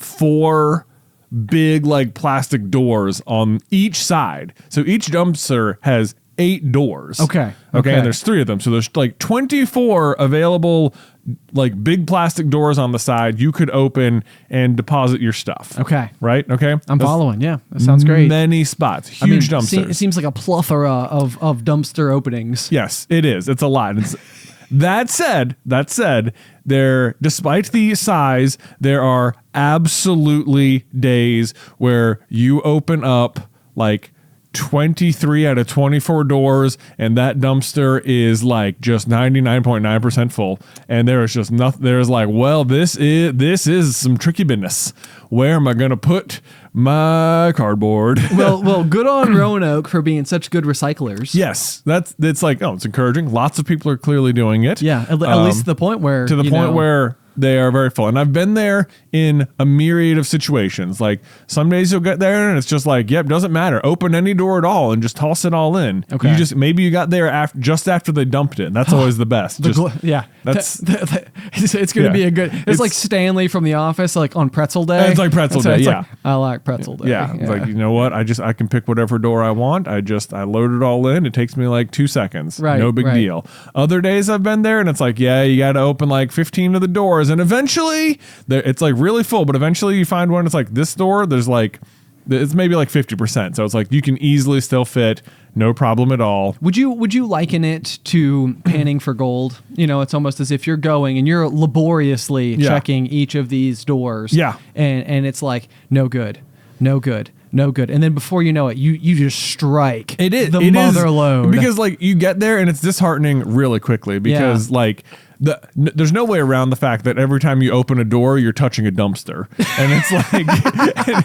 4 big like plastic doors on each side. So each dumpster has 8 doors. Okay. And there's 3 of them. So there's like 24 available like big plastic doors on the side you could open and deposit your stuff. Okay. Right? Okay. I'm following. Yeah. That sounds great. Many spots. Huge dumpsters. It seems like a plethora of dumpster openings. Yes, it is. It's a lot. That said, despite the size, there are absolutely days where you open up like 23 out of 24 doors and that dumpster is like just 99.9% full, and there is just nothing. There's like, well, this is some tricky business. Where am I gonna put my cardboard? well, good on Roanoke for being such good recyclers. Yes, it's like, it's encouraging. Lots of people are clearly doing it. Yeah, at least to the point where where they are very full. And I've been there in a myriad of situations. Like some days you'll get there and it's just like, yep, doesn't matter. Open any door at all and just toss it all in. Okay. Maybe you got there just after they dumped it. That's always the best. It's going to be a good. It's like Stanley from The Office, like on Pretzel Day. It's like Pretzel Day. Yeah, like, I like Pretzel Day. Yeah, it's like, you know what? I can pick whatever door I want. I load it all in. It takes me like 2 seconds. Right. No big deal. Other days I've been there and it's like, yeah, you got to open like 15 of the doors, and eventually it's like really full. But eventually you find one. It's like this door. There's like, it's maybe like 50%. So it's like you can easily still fit. No problem at all. Would you liken it to panning for gold? You know, it's almost as if you're going and you're laboriously checking each of these doors. Yeah. And it's like, no good. And then before you know it, you just strike the mother load. Because like you get there and it's disheartening really quickly because like there's no way around the fact that every time you open a door, you're touching a dumpster. And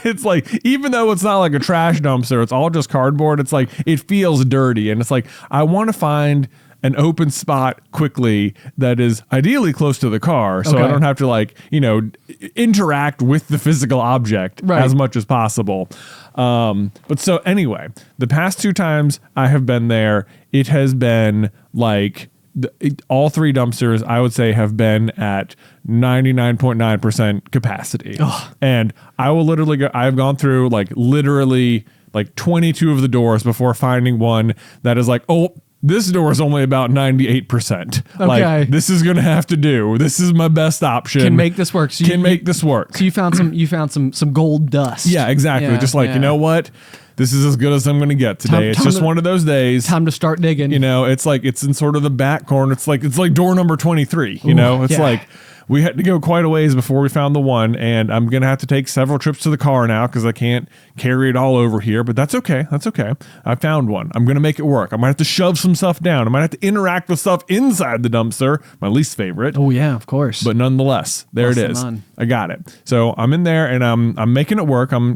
it's like, even though it's not like a trash dumpster, it's all just cardboard. It's like, it feels dirty. And it's like, I want to find an open spot quickly that is ideally close to the car. So I don't have to like, interact with the physical object as much as possible. But so anyway, the past 2 times I have been there, it has been like, all 3 dumpsters, I would say, have been at 99.9% capacity. Ugh. And I will literally I've gone through like literally like 22 of the doors before finding one that is like, oh, this door is only about 98%. Okay. Like, this is going to have to do. This is my best option. Can make this work. So make this work. So you found some gold dust. Yeah, exactly. Yeah, just like, you know what? This is as good as I'm going to get today. It's just one of those days. Time to start digging. It's like, it's in sort of the back corner. It's like door number 23, It's like, we had to go quite a ways before we found the one, and I'm going to have to take several trips to the car now because I can't carry it all over here, but that's okay. I found one. I'm going to make it work. I might have to shove some stuff down. I might have to interact with stuff inside the dumpster, my least favorite. Oh yeah, of course. But nonetheless, there it is. I got it. So I'm in there and I'm making it work. I'm,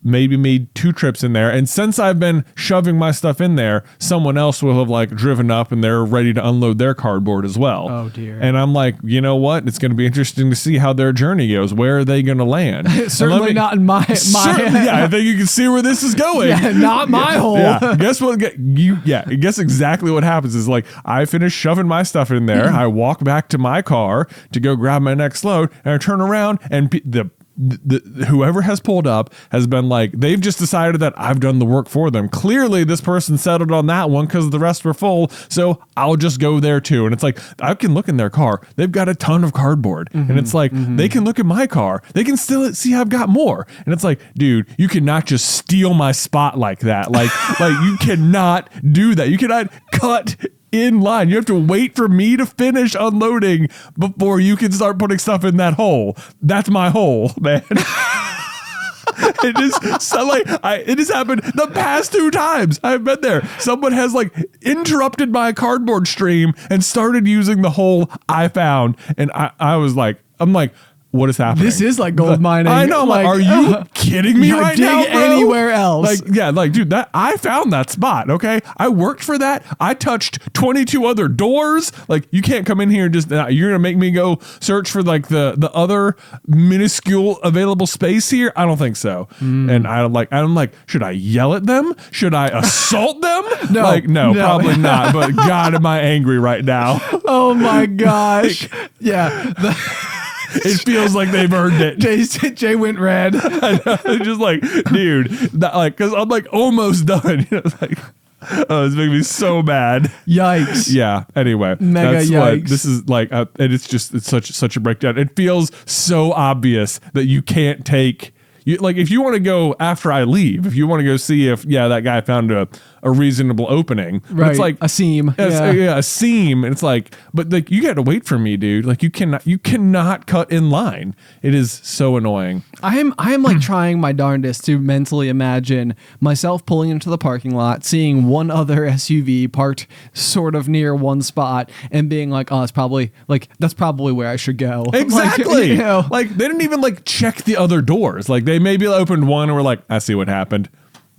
maybe made 2 trips in there. And since I've been shoving my stuff in there, someone else will have like driven up and they're ready to unload their cardboard as well. Oh dear. And I'm like, you know what? It's going to be interesting to see how their journey goes. Where are they going to land? Certainly not in my. Yeah, I think you can see where this is going. Yeah, not my hole. Yeah. Guess what? Guess exactly what happens is like I finish shoving my stuff in there. I walk back to my car to go grab my next load, and I turn around and whoever has pulled up has been like, they've just decided that I've done the work for them. Clearly this person settled on that one because the rest were full, so I'll just go there too. And it's like, I can look in their car, they've got a ton of cardboard, and it's like, they can look at my car, they can still see I've got more, and it's like, dude, you cannot just steal my spot like that. Like you cannot do that. You cannot cut in line. You have to wait for me to finish unloading before you can start putting stuff in that hole. That's my hole, man. It is so like it has happened the past 2 times I've been there. Someone has like interrupted my cardboard stream and started using the hole I found, and I was like, I'm like, what is happening? This is like gold mining. I know. Like, are you kidding me right now, bro? Anywhere else. Like, yeah, like, dude, that I found that spot. Okay, I worked for that. I touched 22 other doors. Like, you can't come in here and just you're gonna make me go search for like the other minuscule available space here. I don't think so. And I'm like, should I yell at them? Should I assault them? No, probably not. But God, am I angry right now? Oh my gosh. Yeah. It feels like they've earned it. Jay went red. It's just like, dude, because I'm like almost done. It's like, oh, it's making me so mad. Yikes. Yeah. Anyway, Mega yikes. This is like, and it's such a breakdown. It feels so obvious that you can't take. Like, if you want to go after I leave, if you want to go see if that guy found a reasonable opening, right? It's like a seam, a seam, and it's like, but like you got to wait for me, dude. Like you cannot cut in line. It is so annoying. I am like trying my darndest to mentally imagine myself pulling into the parking lot, seeing one other SUV parked sort of near one spot, and being like, oh, that's probably where I should go. Exactly. Like, like they didn't even like check the other doors. Like they maybe opened one and were like, I see what happened.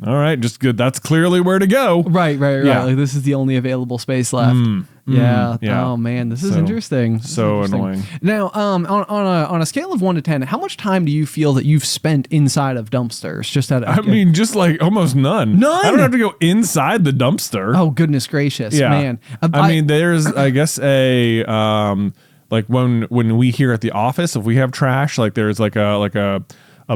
All right, just good. That's clearly where to go. Right. Yeah. Like this is the only available space left. Yeah. Oh man, this is interesting. So annoying. Now, on a scale of 1 to 10, how much time do you feel that you've spent inside of dumpsters? Just like almost none. None. I don't have to go inside the dumpster. Oh goodness gracious, man. I mean, there's I guess a like when we here at the office, if we have trash, like there's like a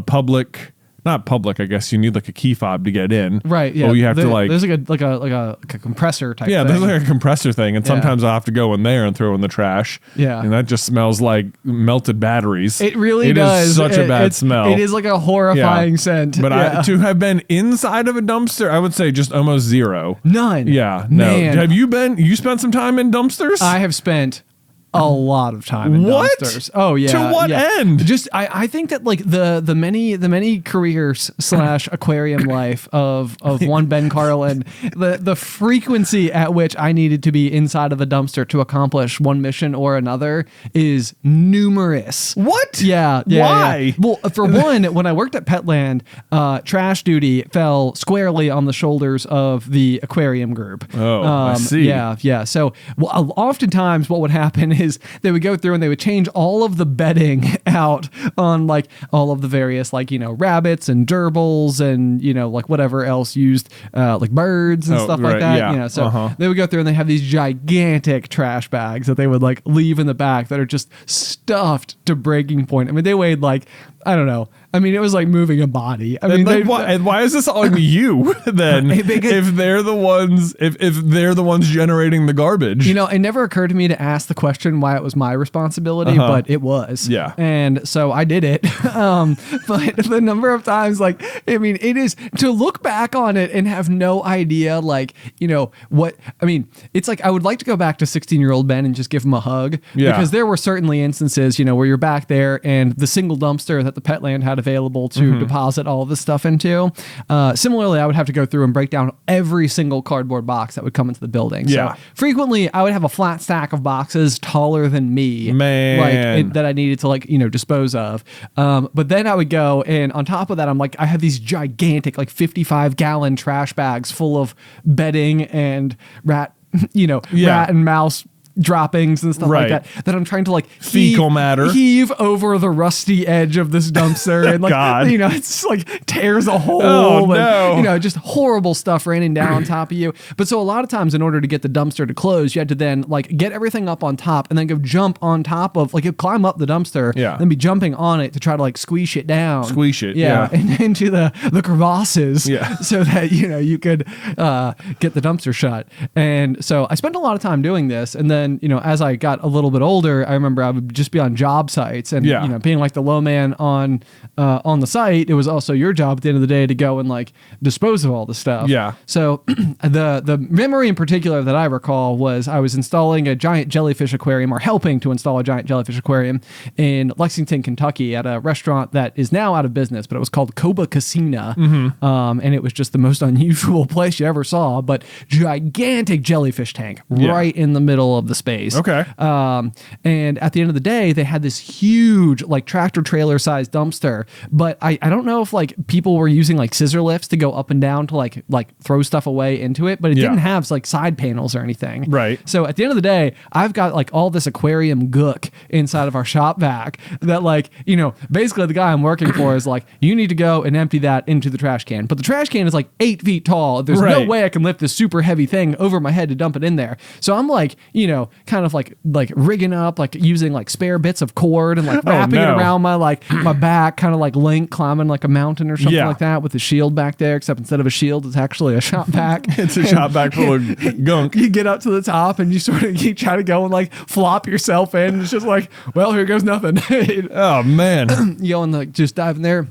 public. Not public, I guess you need like a key fob to get in. Right. Yeah. Well, you have to like. There's like a compressor type. Yeah, thing. there's like a compressor thing, and sometimes I'll have to go in there and throw in the trash. Yeah. And that just smells like melted batteries. It really does. It is such a bad smell. It is like a horrifying scent. But to have been inside of a dumpster, I would say just almost zero. None. Yeah. No. Man. Have you spent some time in dumpsters? I have spent a lot of time in dumpsters. Oh yeah. To what end? Just I think that like the many careers / aquarium life of one Ben Carlin, the frequency at which I needed to be inside of a dumpster to accomplish one mission or another is numerous. What? Yeah. Why? Yeah. Well, for one, when I worked at Petland, trash duty fell squarely on the shoulders of the aquarium group. Oh, I see. Yeah. So oftentimes what would happen is they would go through and they would change all of the bedding out on like all of the various like, rabbits and gerbils and, like whatever else used, like birds and stuff like that. Yeah. So they would go through and they have these gigantic trash bags that they would like leave in the back that are just stuffed to breaking point. I mean, they weighed like, I don't know. I mean, it was like moving a body. I mean, why is this on you then? If they're the ones, if they're the ones generating the garbage, it never occurred to me to ask the question why it was my responsibility, but it was. Yeah, and so I did it. But the number of times, like, I mean, it is to look back on it and have no idea, like, what. I mean, it's like I would like to go back to 16-year-old Ben and just give him a hug, because there were certainly instances, where you're back there and the single dumpster that the Petland had available to deposit all of this stuff into. Similarly, I would have to go through and break down every single cardboard box that would come into the building. Yeah. So frequently, I would have a flat stack of boxes taller than me, that I needed to dispose of. But then I would go, and on top of that, I'm like, I have these gigantic 55-gallon trash bags full of bedding and rat and mouse droppings and stuff like that I'm trying to fecal matter heave over the rusty edge of this dumpster and God. It's like tears a hole and just horrible stuff raining down on top of you. But so a lot of times in order to get the dumpster to close, you had to then get everything up on top and then go jump on top of you'd climb up the dumpster then be jumping on it to try to squeeze it down and into the crevasses so that you could get the dumpster shut. And so I spent a lot of time doing this, and then as I got a little bit older, I remember I would just be on job sites and being like the low man on the site. It was also your job at the end of the day to go and dispose of all the stuff. Yeah. So the memory in particular that I recall was I was installing a giant jellyfish aquarium, or helping to install a giant jellyfish aquarium in Lexington, Kentucky, at a restaurant that is now out of business, but it was called Coba Casina, and it was just the most unusual place you ever saw. But gigantic jellyfish tank right in the middle of the space. Okay. And at the end of the day, they had this huge like tractor trailer sized dumpster, but I don't know if like people were using like scissor lifts to go up and down to like throw stuff away into it, but it didn't have like side panels or anything. Right. So at the end of the day, I've got like all this aquarium gook inside of our shop vac that like, you know, basically the guy I'm working for is like, you need to go and empty that into the trash can. But the trash can is like 8 feet tall. There's no way I can lift this super heavy thing over my head to dump it in there. So I'm like, you know, kind of like rigging up, like using like spare bits of cord and like wrapping it around my like my back, kind of like Link climbing like a mountain or something like that with the shield back there, except instead of a shield, it's actually a shop vac. It's a shop vac full of gunk. You get up to the top and you sort of you try to go and like flop yourself in. And it's just like, well, here goes nothing. Oh man. You go and like just dive in there.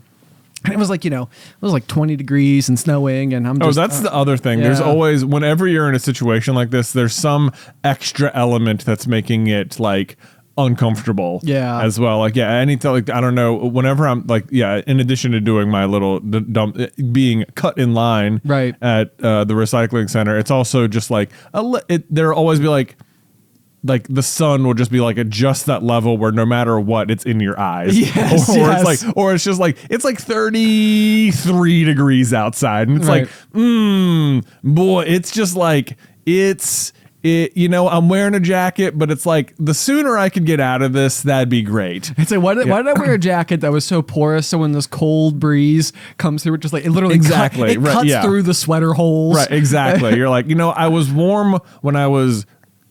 And it was like, you know, it was like 20 degrees and snowing, and I'm just... Oh, that's the other thing. Yeah. There's always, whenever you're in a situation like this, there's some extra element that's making it like uncomfortable as well. Like, anything, like, I don't know, whenever I'm like, in addition to doing my little dump, being cut in line at the recycling center, it's also just like, there'll always be like the sun will just be like at just that level where no matter what, it's in your eyes. It's like, or it's just like, it's like 33 degrees outside. And it's like, boy, it's just like, you know, I'm wearing a jacket, but it's like the sooner I could get out of this, that'd be great. It's like, why did I wear a jacket that was so porous? So when this cold breeze comes through, it just like, it literally cuts through the sweater holes. Right. Exactly. You're like, you know, I was warm when I was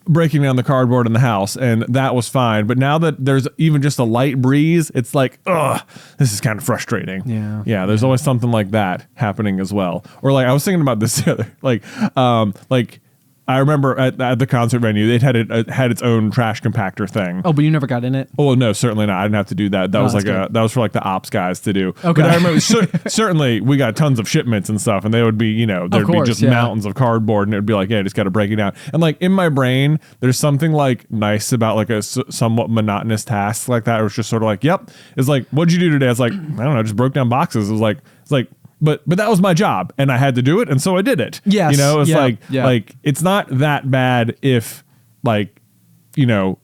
breaking down the cardboard in the house, and that was fine. But now that there's even just a light breeze, it's like, ugh, this is kind of frustrating. Yeah. There's always something like that happening as well. Or like, I was thinking about this the other, like I remember at the concert venue, it had its own trash compactor thing. Oh, but you never got in it? Oh no, certainly not. I didn't have to do that. That was like that was for like the ops guys to do. Okay. But I remember certainly we got tons of shipments and stuff, and they would be, you know, there'd be just mountains of cardboard, and it would be like, yeah, just got to break it down. And like in my brain, there's something like nice about like a somewhat monotonous task like that. It was just sort of like, yep. It's like, what'd you do today? It's like, I don't know, just broke down boxes. It's like. But that was my job, and I had to do it, and so I did it. Yes. You know, it's like it's not that bad if like, you know,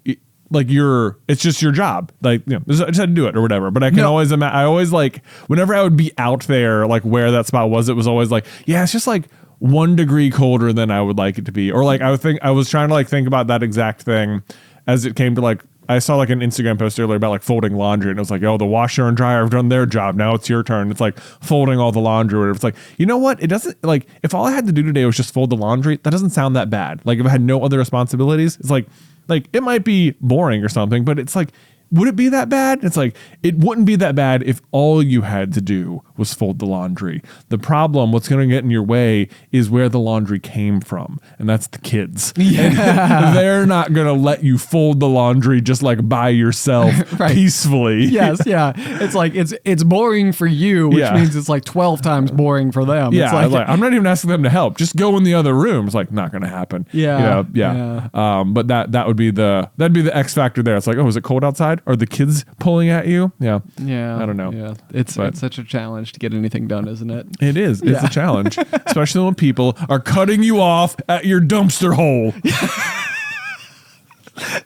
like it's just your job. Like, you know, I just had to do it or whatever. But I can always imagine. I always like whenever I would be out there, like where that spot was, it was always like, yeah, it's just like 1 degree colder than I would like it to be. Or like I was trying to like think about that exact thing as it came to like. I saw like an Instagram post earlier about like folding laundry, and it was like, oh, the washer and dryer have done their job. Now it's your turn. It's like folding all the laundry. Or it's like, you know what? It doesn't like if all I had to do today was just fold the laundry, that doesn't sound that bad. Like if I had no other responsibilities, it's like it might be boring or something, but it's like, would it be that bad? It's like, it wouldn't be that bad if all you had to do was fold the laundry. The problem, what's going to get in your way is where the laundry came from. And that's the kids. Yeah. They're not going to let you fold the laundry just like by yourself peacefully. Yes. Yeah. It's like, it's boring for you, which means it's like 12 times boring for them. Yeah. It's like, I'm not even asking them to help. Just go in the other room. It's like, not going to happen. Yeah. But that would be that'd be the X factor there. It's like, oh, is it cold outside? Are the kids pulling at you? Yeah. I don't know. Yeah. It's such a challenge to get anything done, isn't it? It is. It's a challenge, especially when people are cutting you off at your dumpster hole.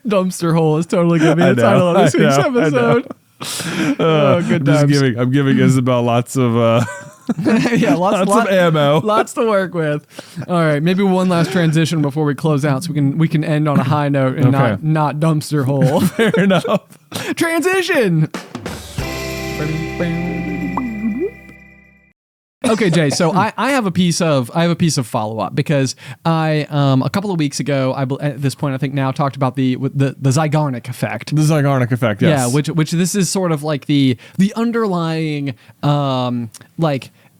Dumpster hole is totally going to be the title of this week's episode. Good times. I'm giving Isybelle lots of lots of ammo. Lots to work with. All right, maybe one last transition before we close out, so we can end on a high note and not dumpster hole. Fair enough. Transition. Okay, Jay. So I have a piece of follow up because I a couple of weeks ago, at this point I think now, talked about the Zeigarnik effect. The Zeigarnik effect, yes. Yeah, which this is sort of like the underlying I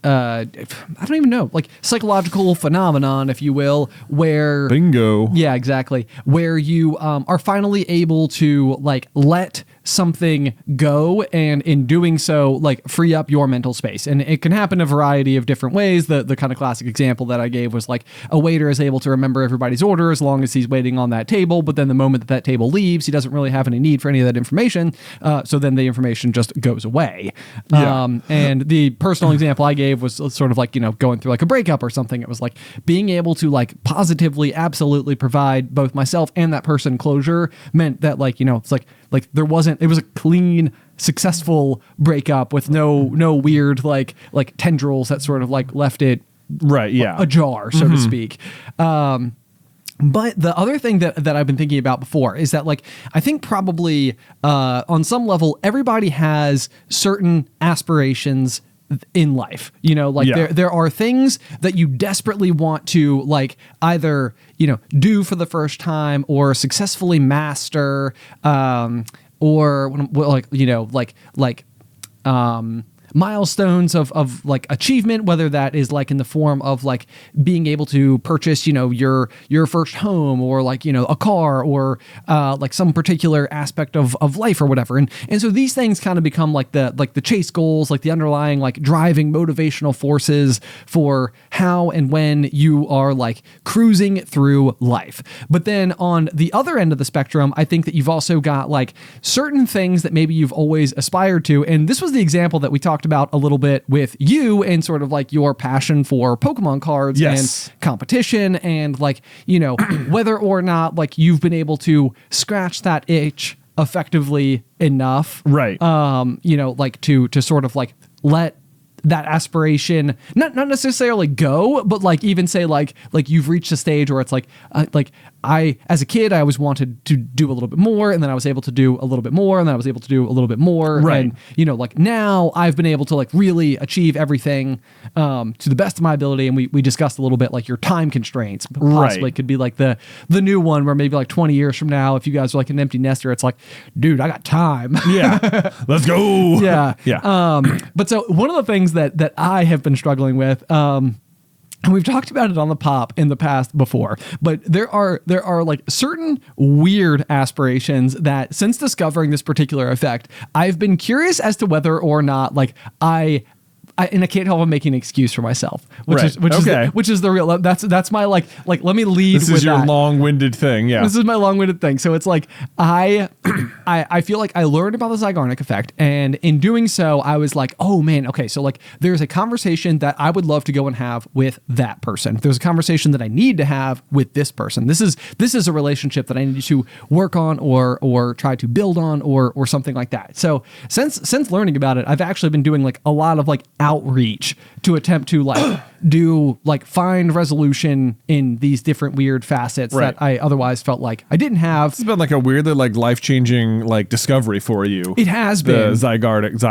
don't even know, like psychological phenomenon, if you will, where bingo. Yeah, exactly. Where you are finally able to like let something go, and in doing so, like free up your mental space. And it can happen a variety of different ways. The kind of classic example that I gave was like a waiter is able to remember everybody's order as long as he's waiting on that table, but then the moment that table leaves, he doesn't really have any need for any of that information. So then the information just goes away. Yeah. And the personal example I gave was sort of like, going through like a breakup or something. It was like being able to like positively, absolutely provide both myself and that person closure meant that like, it's like it was a clean, successful breakup with no weird like tendrils that sort of like left it right. Yeah. ajar, so to speak. But the other thing that I've been thinking about before is that, like, I think probably on some level, everybody has certain aspirations in life. There are things that you desperately want to, like, either, do for the first time or successfully master, or milestones of like achievement, whether that is like in the form of like being able to purchase, your first home, or like, a car, or like some particular aspect of life or whatever. And so these things kind of become like the chase goals, like the underlying like driving motivational forces for how and when you are like cruising through life. But then on the other end of the spectrum, I think that you've also got like certain things that maybe you've always aspired to. And this was the example that we talked about a little bit with you and sort of like your passion for Pokemon cards and competition, and like, whether or not like you've been able to scratch that itch effectively enough. Right. Like to sort of like let that aspiration not necessarily go, but like even say like you've reached a stage where it's like I, as a kid, I always wanted to do a little bit more, and then I was able to do a little bit more, and then I was able to do a little bit more. Right. And, like now I've been able to like really achieve everything to the best of my ability. And we discussed a little bit like your time constraints. Possibly could be like the new one where maybe like 20 years from now, if you guys are like an empty nester, it's like, dude, I got time. Yeah. Let's go. Yeah. Yeah. But so one of the things that I have been struggling with, and we've talked about it on the pop in the past before, but there are like certain weird aspirations that since discovering this particular effect, I've been curious as to whether or not like and I can't help but making an excuse for myself, which is the real, that's my like, let me lead this with is your that. long-winded thing. Yeah. This is my long-winded thing. So it's like, I feel like I learned about the Zeigarnik effect, and in doing so, I was like, oh man, okay. So like there's a conversation that I would love to go and have with that person. There's a conversation that I need to have with this person. This is a relationship that I need to work on or try to build on or something like that. So since learning about it, I've actually been doing like a lot of like outreach to attempt to like find resolution in these different weird facets that I otherwise felt like I didn't have. It's been like a weirdly like life-changing like discovery for you. It has been. The Zeigarnik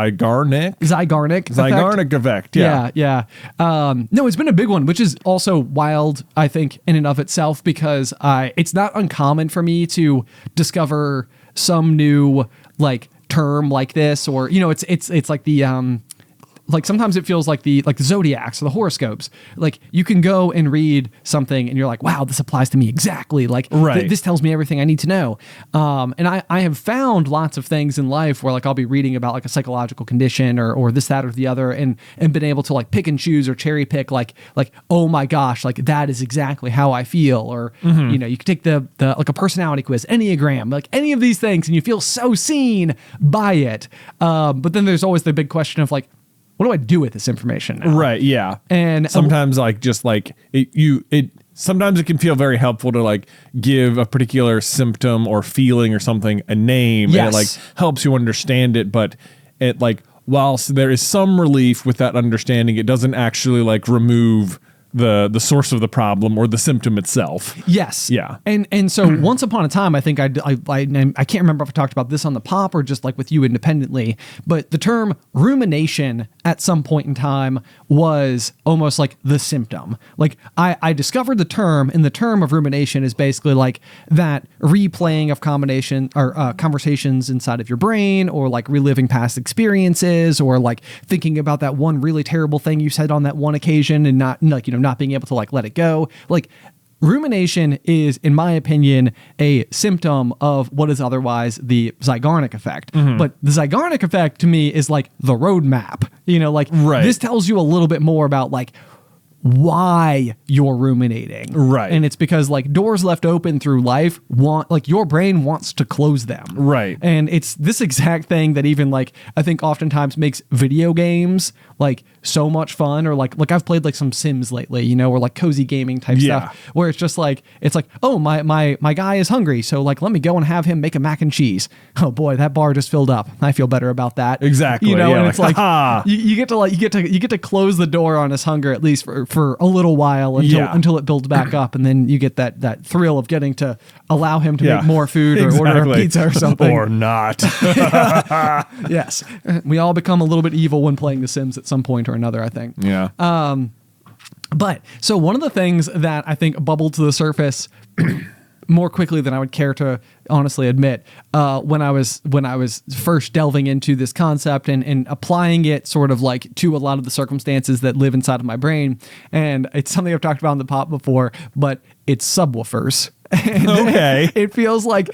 effect. Yeah. No, it's been a big one, which is also wild, I think, in and of itself, because it's not uncommon for me to discover some new like term like this, or it's like the like sometimes it feels like the zodiacs or the horoscopes. Like you can go and read something and you're like, wow, this applies to me exactly. Like this tells me everything I need to know. And I have found lots of things in life where like I'll be reading about like a psychological condition or this, that, or the other, and been able to like pick and choose or cherry pick like, oh my gosh, like that is exactly how I feel. Or, you could take the like a personality quiz, Enneagram, like any of these things, and you feel so seen by it. But then there's always the big question of like, what do I do with this information now? Right. Yeah. And sometimes like just like sometimes it can feel very helpful to like give a particular symptom or feeling or something a name. Yes. And it like helps you understand it. But it like, whilst there is some relief with that understanding, it doesn't actually like remove the source of the problem or the symptom itself. Yes. Yeah. And so once upon a time, I think I can't remember if I talked about this on the pop or just like with you independently, but the term rumination at some point in time was almost like the symptom. Like I discovered the term, and the term of rumination is basically like that replaying of conversations inside of your brain, or like reliving past experiences, or like thinking about that one really terrible thing you said on that one occasion and not being able to like let it go. Like rumination is, in my opinion, a symptom of what is otherwise the Zeigarnik effect. But the Zeigarnik effect to me is like the roadmap. This tells you a little bit more about like why you're ruminating. Right. And it's because like doors left open through life your brain wants to close them. Right. And it's this exact thing that even like I think oftentimes makes video games like so much fun, or like I've played like some Sims lately, or like cozy gaming type stuff where it's like, oh, my guy is hungry, so like let me go and have him make a mac and cheese. Oh boy, that bar just filled up. I feel better about that. Exactly. And it's like you get to close the door on his hunger at least for a little while until it builds back up, and then you get that thrill of getting to allow him to make more food or order a pizza or something. Or not. Yes. We all become a little bit evil when playing The Sims at some point or another, I think. Yeah. But so one of the things that I think bubbled to the surface more quickly than I would care to honestly admit, when I was first delving into this concept and applying it sort of like to a lot of the circumstances that live inside of my brain, and it's something I've talked about on the pod before, but it's subwoofers. Okay. It feels like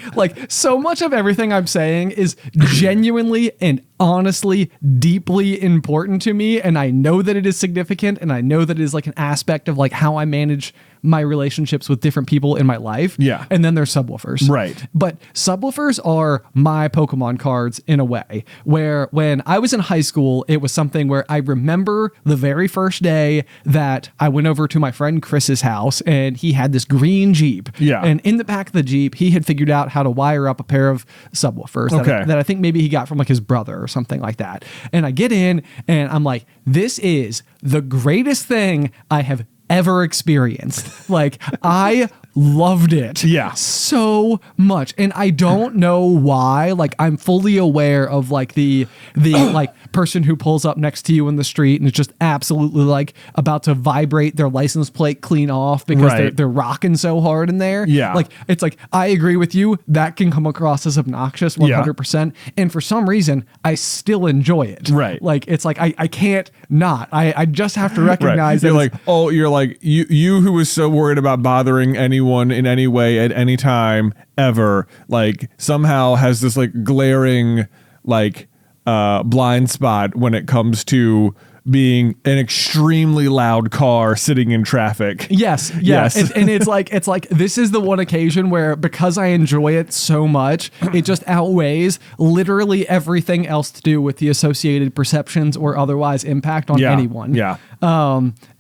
so much of everything I'm saying is genuinely and honestly deeply important to me, and I know that it is significant, and I know that it is like an aspect of like how I manage my relationships with different people in my life. Yeah. And then there's subwoofers. Right. But subwoofers are my Pokemon cards in a way, where when I was in high school, it was something where I remember the very first day that I went over to my friend Chris's house, and he had this green Jeep. Yeah. And in the back of the Jeep, he had figured out how to wire up a pair of subwoofers that I think maybe he got from like his brother or something like that. And I get in and I'm like, this is the greatest thing I have ever experienced. Like, I loved it so much, and I don't know why. Like, I'm fully aware of like the like person who pulls up next to you in the street and is just absolutely like about to vibrate their license plate clean off because they're rocking so hard in there. Like, it's like, I agree with you, that can come across as obnoxious 100%, and for some reason I still enjoy it. Like, it's like I can't not. I just have to recognize that. You're like you who was so worried about bothering anyone in any way at any time ever, like somehow has this like glaring like blind spot when it comes to being an extremely loud car sitting in traffic. Yes. And it's like this is the one occasion where, because I enjoy it so much, it just outweighs literally everything else to do with the associated perceptions or otherwise impact on anyone.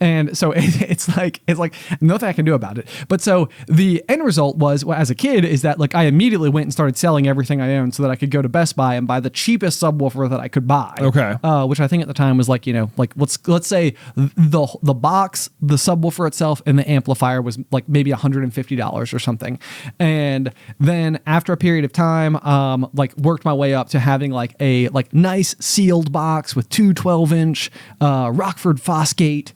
And so it's like nothing I can do about it. But so the end result was, as a kid, is that like I immediately went and started selling everything I owned so that I could go to Best Buy and buy the cheapest subwoofer that I could buy. Which I think at the time was like, like let's say the box, the subwoofer itself, and the amplifier was like maybe $150 or something. And then after a period of time, like worked my way up to having like a like nice sealed box with two 12-inch Rockford Fosgate,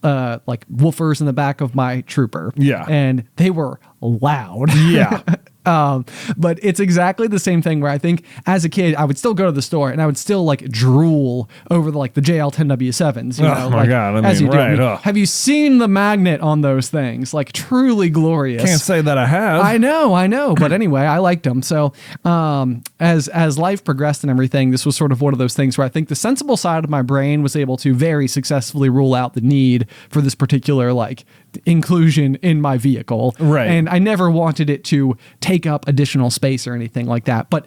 like woofers in the back of my Trooper. And they were loud. But it's exactly the same thing where I think as a kid I would still go to the store and I would still like drool over the JL10W7s. Oh my God! Have you seen the magnet on those things? Like, truly glorious. Can't say that I have. I know. But anyway, I liked them. So as life progressed and everything, this was sort of one of those things where I think the sensible side of my brain was able to very successfully rule out the need for this particular like inclusion in my vehicle. And I never wanted it to take up additional space or anything like that. But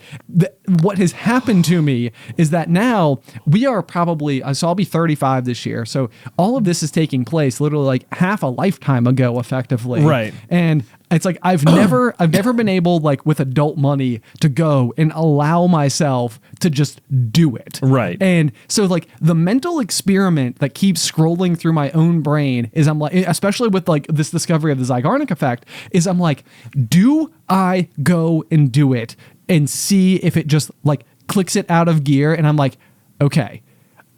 what has happened to me is that now we are probably, so I'll be 35 this year. So all of this is taking place literally like half a lifetime ago, effectively. And it's like I've never been able, like with adult money, to go and allow myself to just do it. And so like the mental experiment that keeps scrolling through my own brain is, I'm like, especially with like this discovery of the Zeigarnik effect, is I'm like, do I go and do it and see if it just like clicks it out of gear? And I'm like, okay,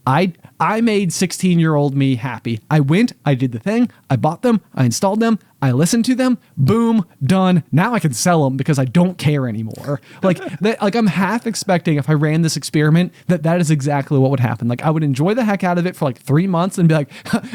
I I made 16-year-old me happy. I went, I did the thing, I bought them, I installed them, I listened to them, boom, done. Now I can sell them because I don't care anymore. Like I'm half expecting if I ran this experiment that is exactly what would happen. Like I would enjoy the heck out of it for like 3 months and be like,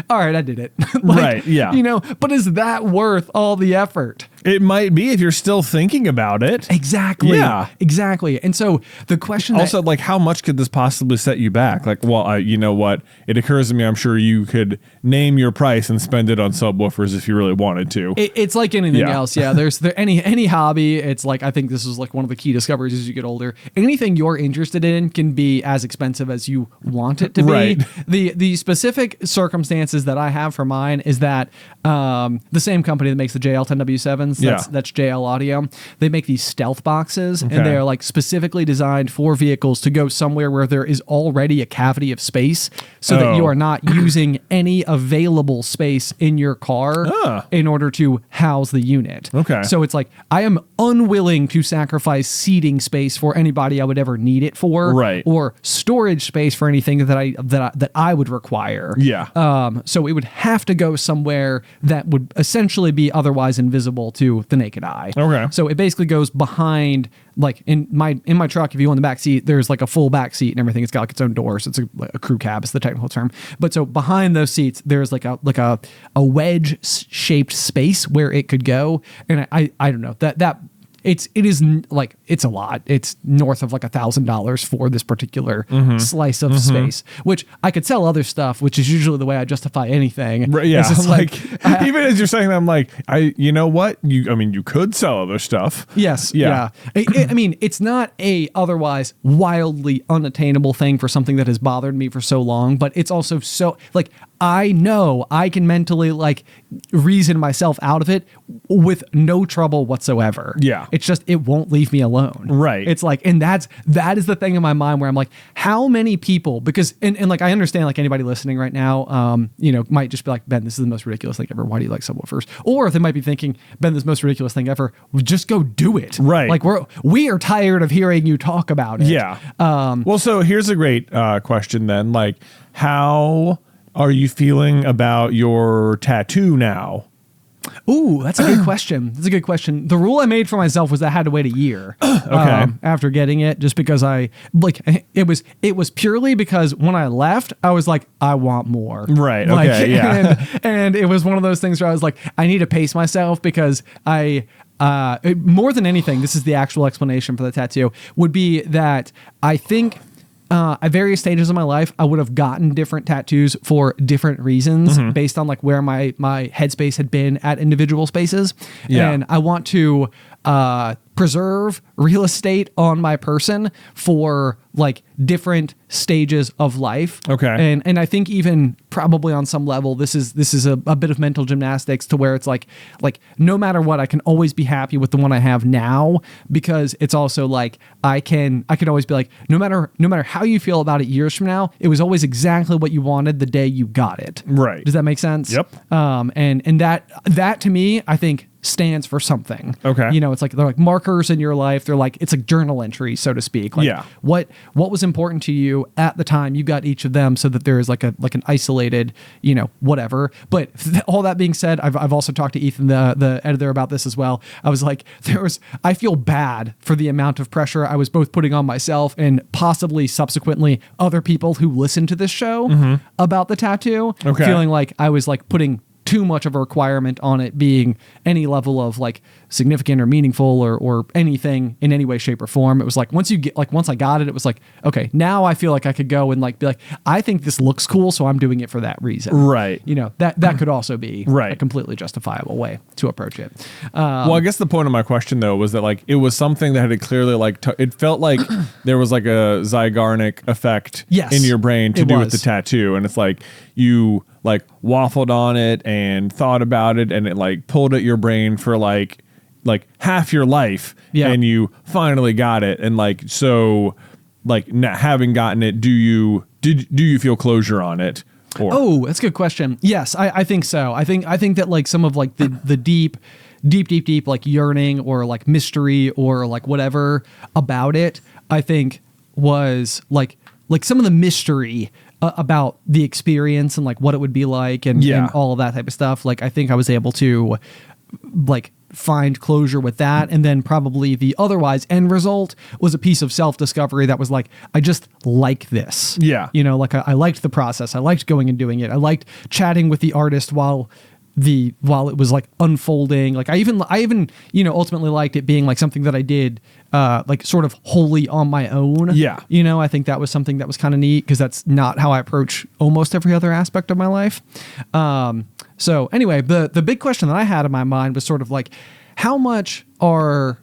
all right, I did it. Like, right. Yeah. You know, but is that worth all the effort? It might be if you're still thinking about it. Exactly. Yeah. Exactly. And so the question also, like, how much could this possibly set you back? Like, well, you know what? It occurs to me, I'm sure you could name your price and spend it on subwoofers if you really wanted to. It's like anything else. Yeah. There's any hobby. It's like, I think this is like one of the key discoveries as you get older. Anything you're interested in can be as expensive as you want it to be. Right. The specific circumstances that I have for mine is that the same company that makes the JL10W7s, that's JL Audio, they make these stealth boxes, and they're like specifically designed for vehicles to go somewhere where there is already a cavity of space so that you are not using any available space in your car in order to house the unit. Okay. So it's like, I am unwilling to sacrifice seating space for anybody I would ever need it for, right, or storage space for anything that I would require. Yeah. So it would have to go somewhere that would essentially be otherwise invisible to the naked eye. Okay. So it basically goes behind, like in my truck, if you go in the back seat, there's like a full back seat and everything. It's got like its own doors. It's a crew cab is the technical term. But so behind those seats, there's like a wedge shaped space where it could go. And I don't know that it's a lot. It's north of like $1,000 for this particular slice of space, which I could sell other stuff, which is usually the way I justify anything. Right, yeah. It's just like even as you're saying that, I'm like, you know what? You could sell other stuff. Yes. Yeah. I mean, it's not a otherwise wildly unattainable thing for something that has bothered me for so long, but it's also so like, I know I can mentally like reason myself out of it with no trouble whatsoever. Yeah. It's just, it won't leave me alone. Right. It's like, and that is the thing in my mind where I'm like, how many people, because, and like, I understand like anybody listening right now, might just be like, Ben, this is the most ridiculous thing ever. Why do you like subwoofers? Or they might be thinking, Ben, this is the most ridiculous thing ever. Just go do it. Right. Like we are tired of hearing you talk about it. Yeah. Well, so here's a great question then. Like, how are you feeling about your tattoo now? Ooh, that's a good question. That's a good question. The rule I made for myself was that I had to wait a year after getting it, just because it was purely because when I left, I was like, I want more. Right. Okay. Yeah. And it was one of those things where I was like, I need to pace myself because more than anything, this is the actual explanation for the tattoo, would be that I think at various stages of my life, I would have gotten different tattoos for different reasons based on like where my headspace had been at individual spaces. Yeah. And I want to preserve real estate on my person for like different stages of life. Okay. And I think even probably on some level, this is a bit of mental gymnastics to where it's like no matter what, I can always be happy with the one I have now, because it's also like I can always be like, no matter how you feel about it years from now, it was always exactly what you wanted the day you got it. Right. Does that make sense? Yep. And that to me, I think stands for something. Okay. You know, it's like they're like markers in your life. They're like, it's a journal entry, so to speak. Like, yeah. What was important to you at the time you got each of them, so that there is like an isolated, whatever. But all that being said, I've also talked to Ethan, the editor, about this as well. I was like, I feel bad for the amount of pressure I was both putting on myself and possibly subsequently other people who listen to this show about the tattoo. Okay. Feeling like I was like putting too much of a requirement on it being any level of like significant or meaningful or anything in any way, shape, or form. It was like once I got it, it was like, okay, now I feel like I could go and like be like, I think this looks cool, so I'm doing it for that reason. Right. That could also be right. a completely justifiable way to approach it. Well, I guess the point of my question though was that like it was something that had clearly like it felt like there was like a Zeigarnik effect in your brain to do with the tattoo, and it's like you like waffled on it and thought about it, and it like pulled at your brain for like half your life, and you finally got it. And like, so like having gotten it, do you feel closure on it? Or? Oh, that's a good question. Yes, I think so. I think that like some of like the deep like yearning or like mystery or like whatever about it, I think was like some of the mystery about the experience and like what it would be like and all of that type of stuff. Like, I think I was able to like find closure with that. And then probably the otherwise end result was a piece of self-discovery that was like, I just like this. Yeah. You know, like I liked the process. I liked going and doing it. I liked chatting with the artist while it was like unfolding. Like I even, you know, ultimately liked it being like something that I did like sort of wholly on my own. Yeah. You know, I think that was something that was kind of neat because that's not how I approach almost every other aspect of my life. So anyway, the big question that I had in my mind was sort of like, how much are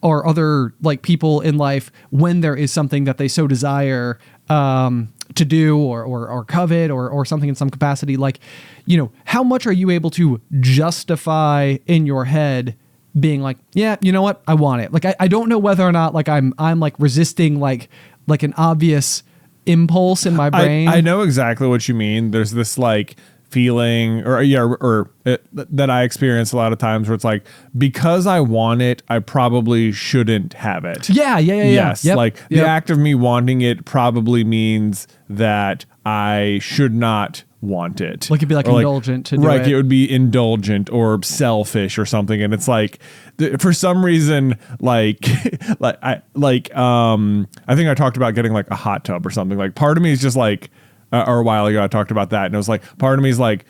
other like people in life when there is something that they so desire to do or covet or something in some capacity, like, you know, how much are you able to justify in your head being like, yeah, you know what, I want it. Like, I don't know whether or not like I'm like resisting like an obvious impulse in my brain. I know exactly what you mean. There's this like feeling that I experience a lot of times where it's like, because I want it, I probably shouldn't have it. Yeah. Yes. Yep. Like the act of me wanting it probably means that I should not want it. Like it'd be like indulgent to do right, it. It would be indulgent or selfish or something. And it's like, for some reason, like, I think I talked about getting like a hot tub or something. Like part of me is just like, or a while ago I talked about that, and it was like part of me is like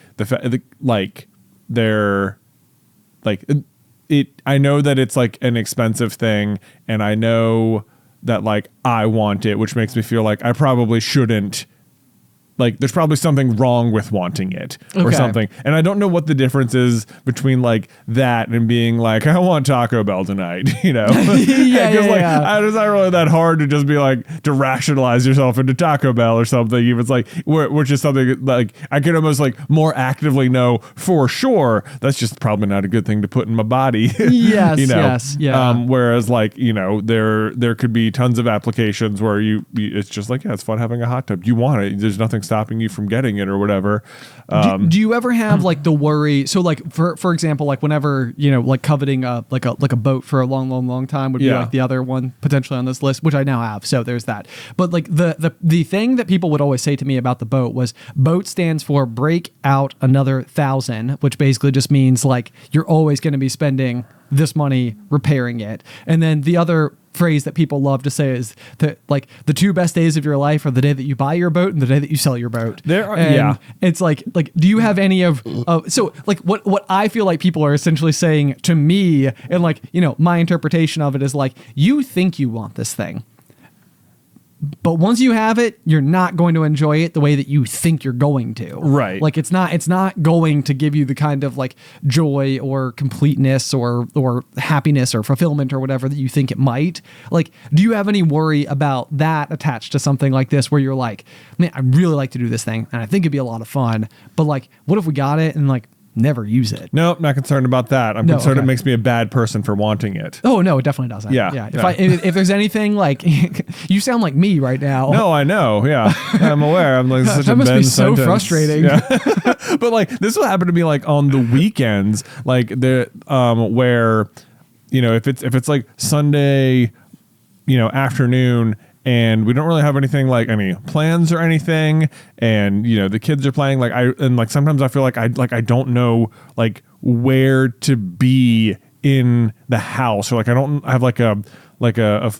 I know that it's like an expensive thing, and I know that like I want it, which makes me feel like I probably shouldn't. Like there's probably something wrong with wanting it or something. And I don't know what the difference is between like that and being like, I want Taco Bell tonight, you know? Because it's not really that hard to just be like, to rationalize yourself into Taco Bell or something. Even it's like, which is something like I can almost like more actively know for sure that's just probably not a good thing to put in my body. Yes, you know? yes, yeah. Whereas like, you know, there could be tons of applications where it's just like, yeah, it's fun having a hot tub. You want it. There's nothing stopping you from getting it or whatever. Do you ever have like the worry? So like for example, like whenever, you know, like coveting like a boat for a long time would be like the other one potentially on this list, which I now have. So there's that. But like the thing that people would always say to me about the boat was boat stands for break out another 1,000, which basically just means like you're always going to be spending this money repairing it. And then the other phrase that people love to say is that like the two best days of your life are the day that you buy your boat and the day that you sell your boat. It's like do you have any of so like what I feel like people are essentially saying to me, and like, you know, my interpretation of it is like, you think you want this thing, but once you have it, you're not going to enjoy it the way that you think you're going to. Right. Like it's not going to give you the kind of like joy or completeness or happiness or fulfillment or whatever that you think it might. Like, do you have any worry about that attached to something like this where you're like, man, I really like to do this thing and I think it'd be a lot of fun, but like, what if we got it and like never use it? Nope, not concerned about that. I'm concerned it makes me a bad person for wanting it. Oh no, it definitely doesn't. Yeah. If there's anything like, you sound like me right now. No, I know. Yeah, I'm aware. I'm like such that a must Ben be so sentence. frustrating. Yeah. But like this will happen to me like on the weekends, like the where, you know, if it's like Sunday, you know, afternoon, and we don't really have anything like any plans or anything, and you know the kids are playing, like sometimes I feel like I don't know like where to be in the house, or like I don't have like a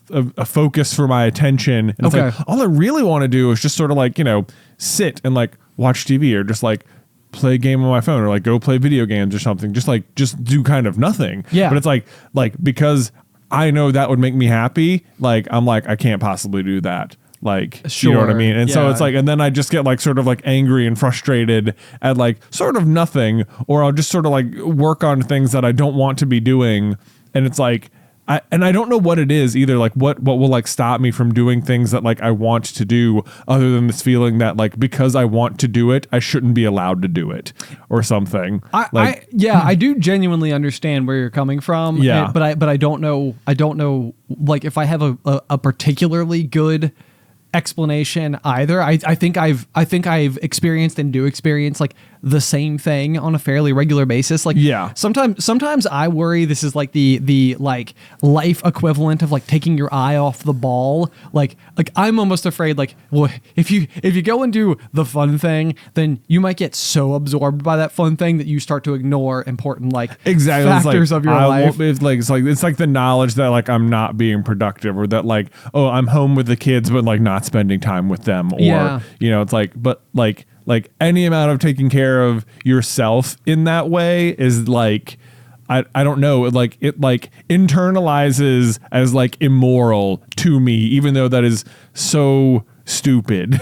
focus for my attention. And it's like all I really want to do is just sort of like, you know, sit and like watch TV or just like play a game on my phone or like go play video games or something, just do kind of nothing. Yeah. But it's like because I know that would make me happy. Like, I'm like, I can't possibly do that. Like, sure. You know what I mean? And so it's like, and then I just get like sort of like angry and frustrated at like sort of nothing, or I'll just sort of like work on things that I don't want to be doing. And it's like, I don't know what it is either. Like what will like stop me from doing things that like I want to do, other than this feeling that like, because I want to do it, I shouldn't be allowed to do it or something. I do genuinely understand where you're coming from. Yeah. But I don't know like if I have a particularly good explanation either. I think I've experienced and do experience like the same thing on a fairly regular basis. Like, yeah, sometimes I worry this is like the like life equivalent of like taking your eye off the ball. Like I'm almost afraid, like, well, if you go and do the fun thing, then you might get so absorbed by that fun thing that you start to ignore important like factors of your life. It's like the knowledge that like I'm not being productive, or that like, oh, I'm home with the kids but like not spending time with them, or you know, it's like, but like any amount of taking care of yourself in that way is like, I don't know, like it like internalizes as like immoral to me, even though that is so stupid.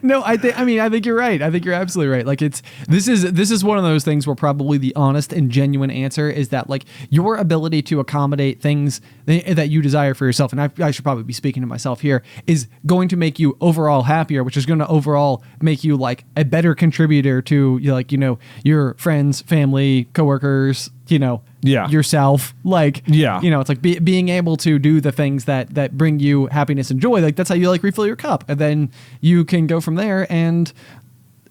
No, I think you're right. I think you're absolutely right. Like this is one of those things where probably the honest and genuine answer is that like your ability to accommodate things that you desire for yourself, and I should probably be speaking to myself here, is going to make you overall happier, which is going to overall make you like a better contributor to like, you know, your friends, family, coworkers, you know, yourself. Like, you know, it's like being able to do the things that bring you happiness and joy. Like that's how you like refill your cup, and then you can go from there and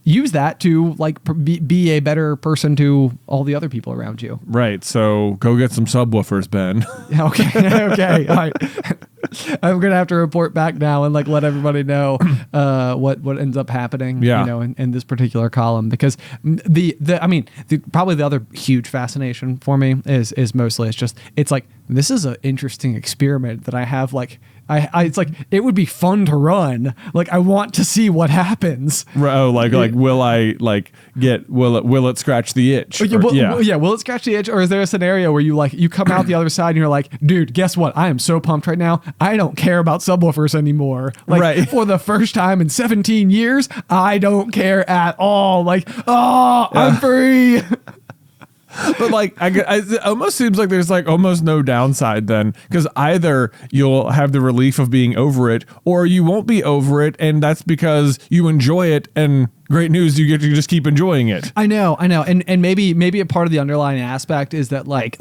use that to like be a better person to all the other people around you. Right. So go get some subwoofers, Ben. Okay. All right. I'm gonna have to report back now and like let everybody know what ends up happening, you know, in this particular column, because probably the other huge fascination for me is mostly it's like this is an interesting experiment that I have. Like it's like it would be fun to run. Like I want to see what happens. Oh, like will I like will it scratch the itch? Will it scratch the itch, or is there a scenario where you come out the other side and you're like, dude, guess what? I am so pumped right now. I don't care about subwoofers anymore. Like for the first time in 17 years, I don't care at all. Like, I'm free. But like, it almost seems like there's like almost no downside then, because either you'll have the relief of being over it, or you won't be over it, and that's because you enjoy it, and great news, you get to just keep enjoying it. I know, and maybe a part of the underlying aspect is that like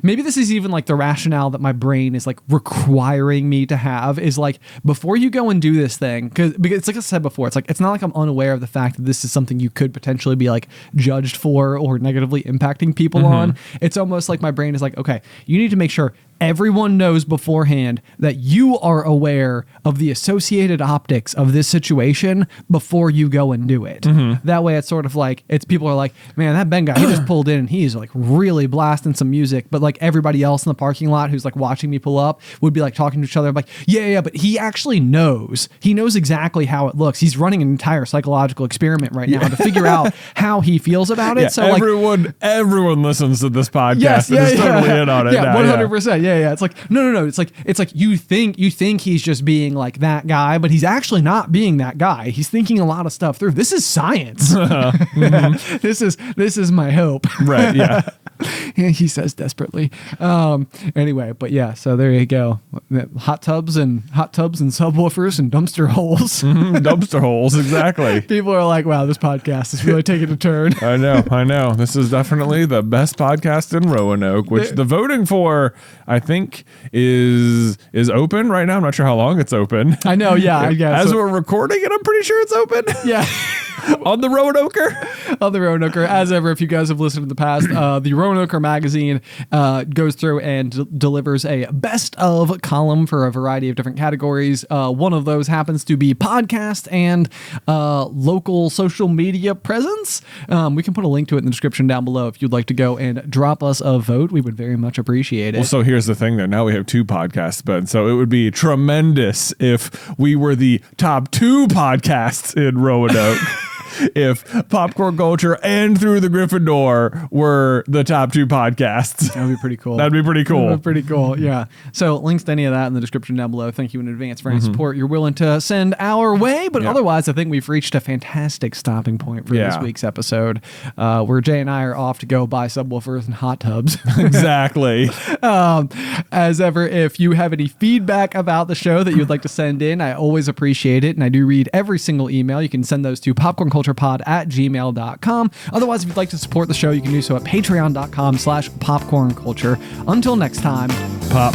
maybe this is even like the rationale that my brain is like requiring me to have is like, before you go and do this thing, because it's like I said before, it's like it's not like I'm unaware of the fact that this is something you could potentially be like judged for or negatively impacting people on. It's almost like my brain is like, okay, you need to make sure everyone knows beforehand that you are aware of the associated optics of this situation before you go and do it. That way it's sort of like, people are like, man, that Ben guy, he just pulled in and he's like really blasting some music, but like everybody else in the parking lot who's like watching me pull up would be like talking to each other like, yeah, but he actually knows. He knows exactly how it looks. He's running an entire psychological experiment right now to figure out how he feels about it. So everyone listens to this podcast and is totally in on it. Yeah, 100%. Yeah. It's like, no. It's like you think he's just being like that guy, but he's actually not being that guy. He's thinking a lot of stuff through. This is science. This is my hope. Right. Yeah. He says desperately. Anyway, but yeah, so there you go. Hot tubs and subwoofers and dumpster holes. Dumpster holes, exactly. People are like, wow, this podcast is really taking a turn. I know. This is definitely the best podcast in Roanoke, which the voting for, I think, is open right now. I'm not sure how long it's open. I know, yeah. I guess. As we're recording it, I'm pretty sure it's open. Yeah. On the Roanoker? On the Roanoker. As ever, if you guys have listened in the past, the Roanoker magazine goes through and delivers a best of column for a variety of different categories. One of those happens to be podcast and local social media presence. We can put a link to it in the description down below if you'd like to go and drop us a vote. We would very much appreciate it. Well, so here's the thing though. Now we have 2 podcasts, but so it would be tremendous if we were the top 2 podcasts in Roanoke. If Popcorn Culture and Through the Gryffindor were the top 2 podcasts. That would be pretty cool. That'd be pretty cool. That'd be pretty cool, yeah. So links to any of that in the description down below. Thank you in advance for any support you're willing to send our way. But otherwise, I think we've reached a fantastic stopping point for this week's episode, where Jay and I are off to go buy subwoofers and hot tubs. Exactly. As ever, if you have any feedback about the show that you'd like to send in, I always appreciate it. And I do read every single email. You can send those to popcornculturepod@gmail.com. Otherwise, if you'd like to support the show, you can do so at patreon.com/popcornculture. Until next time, pop.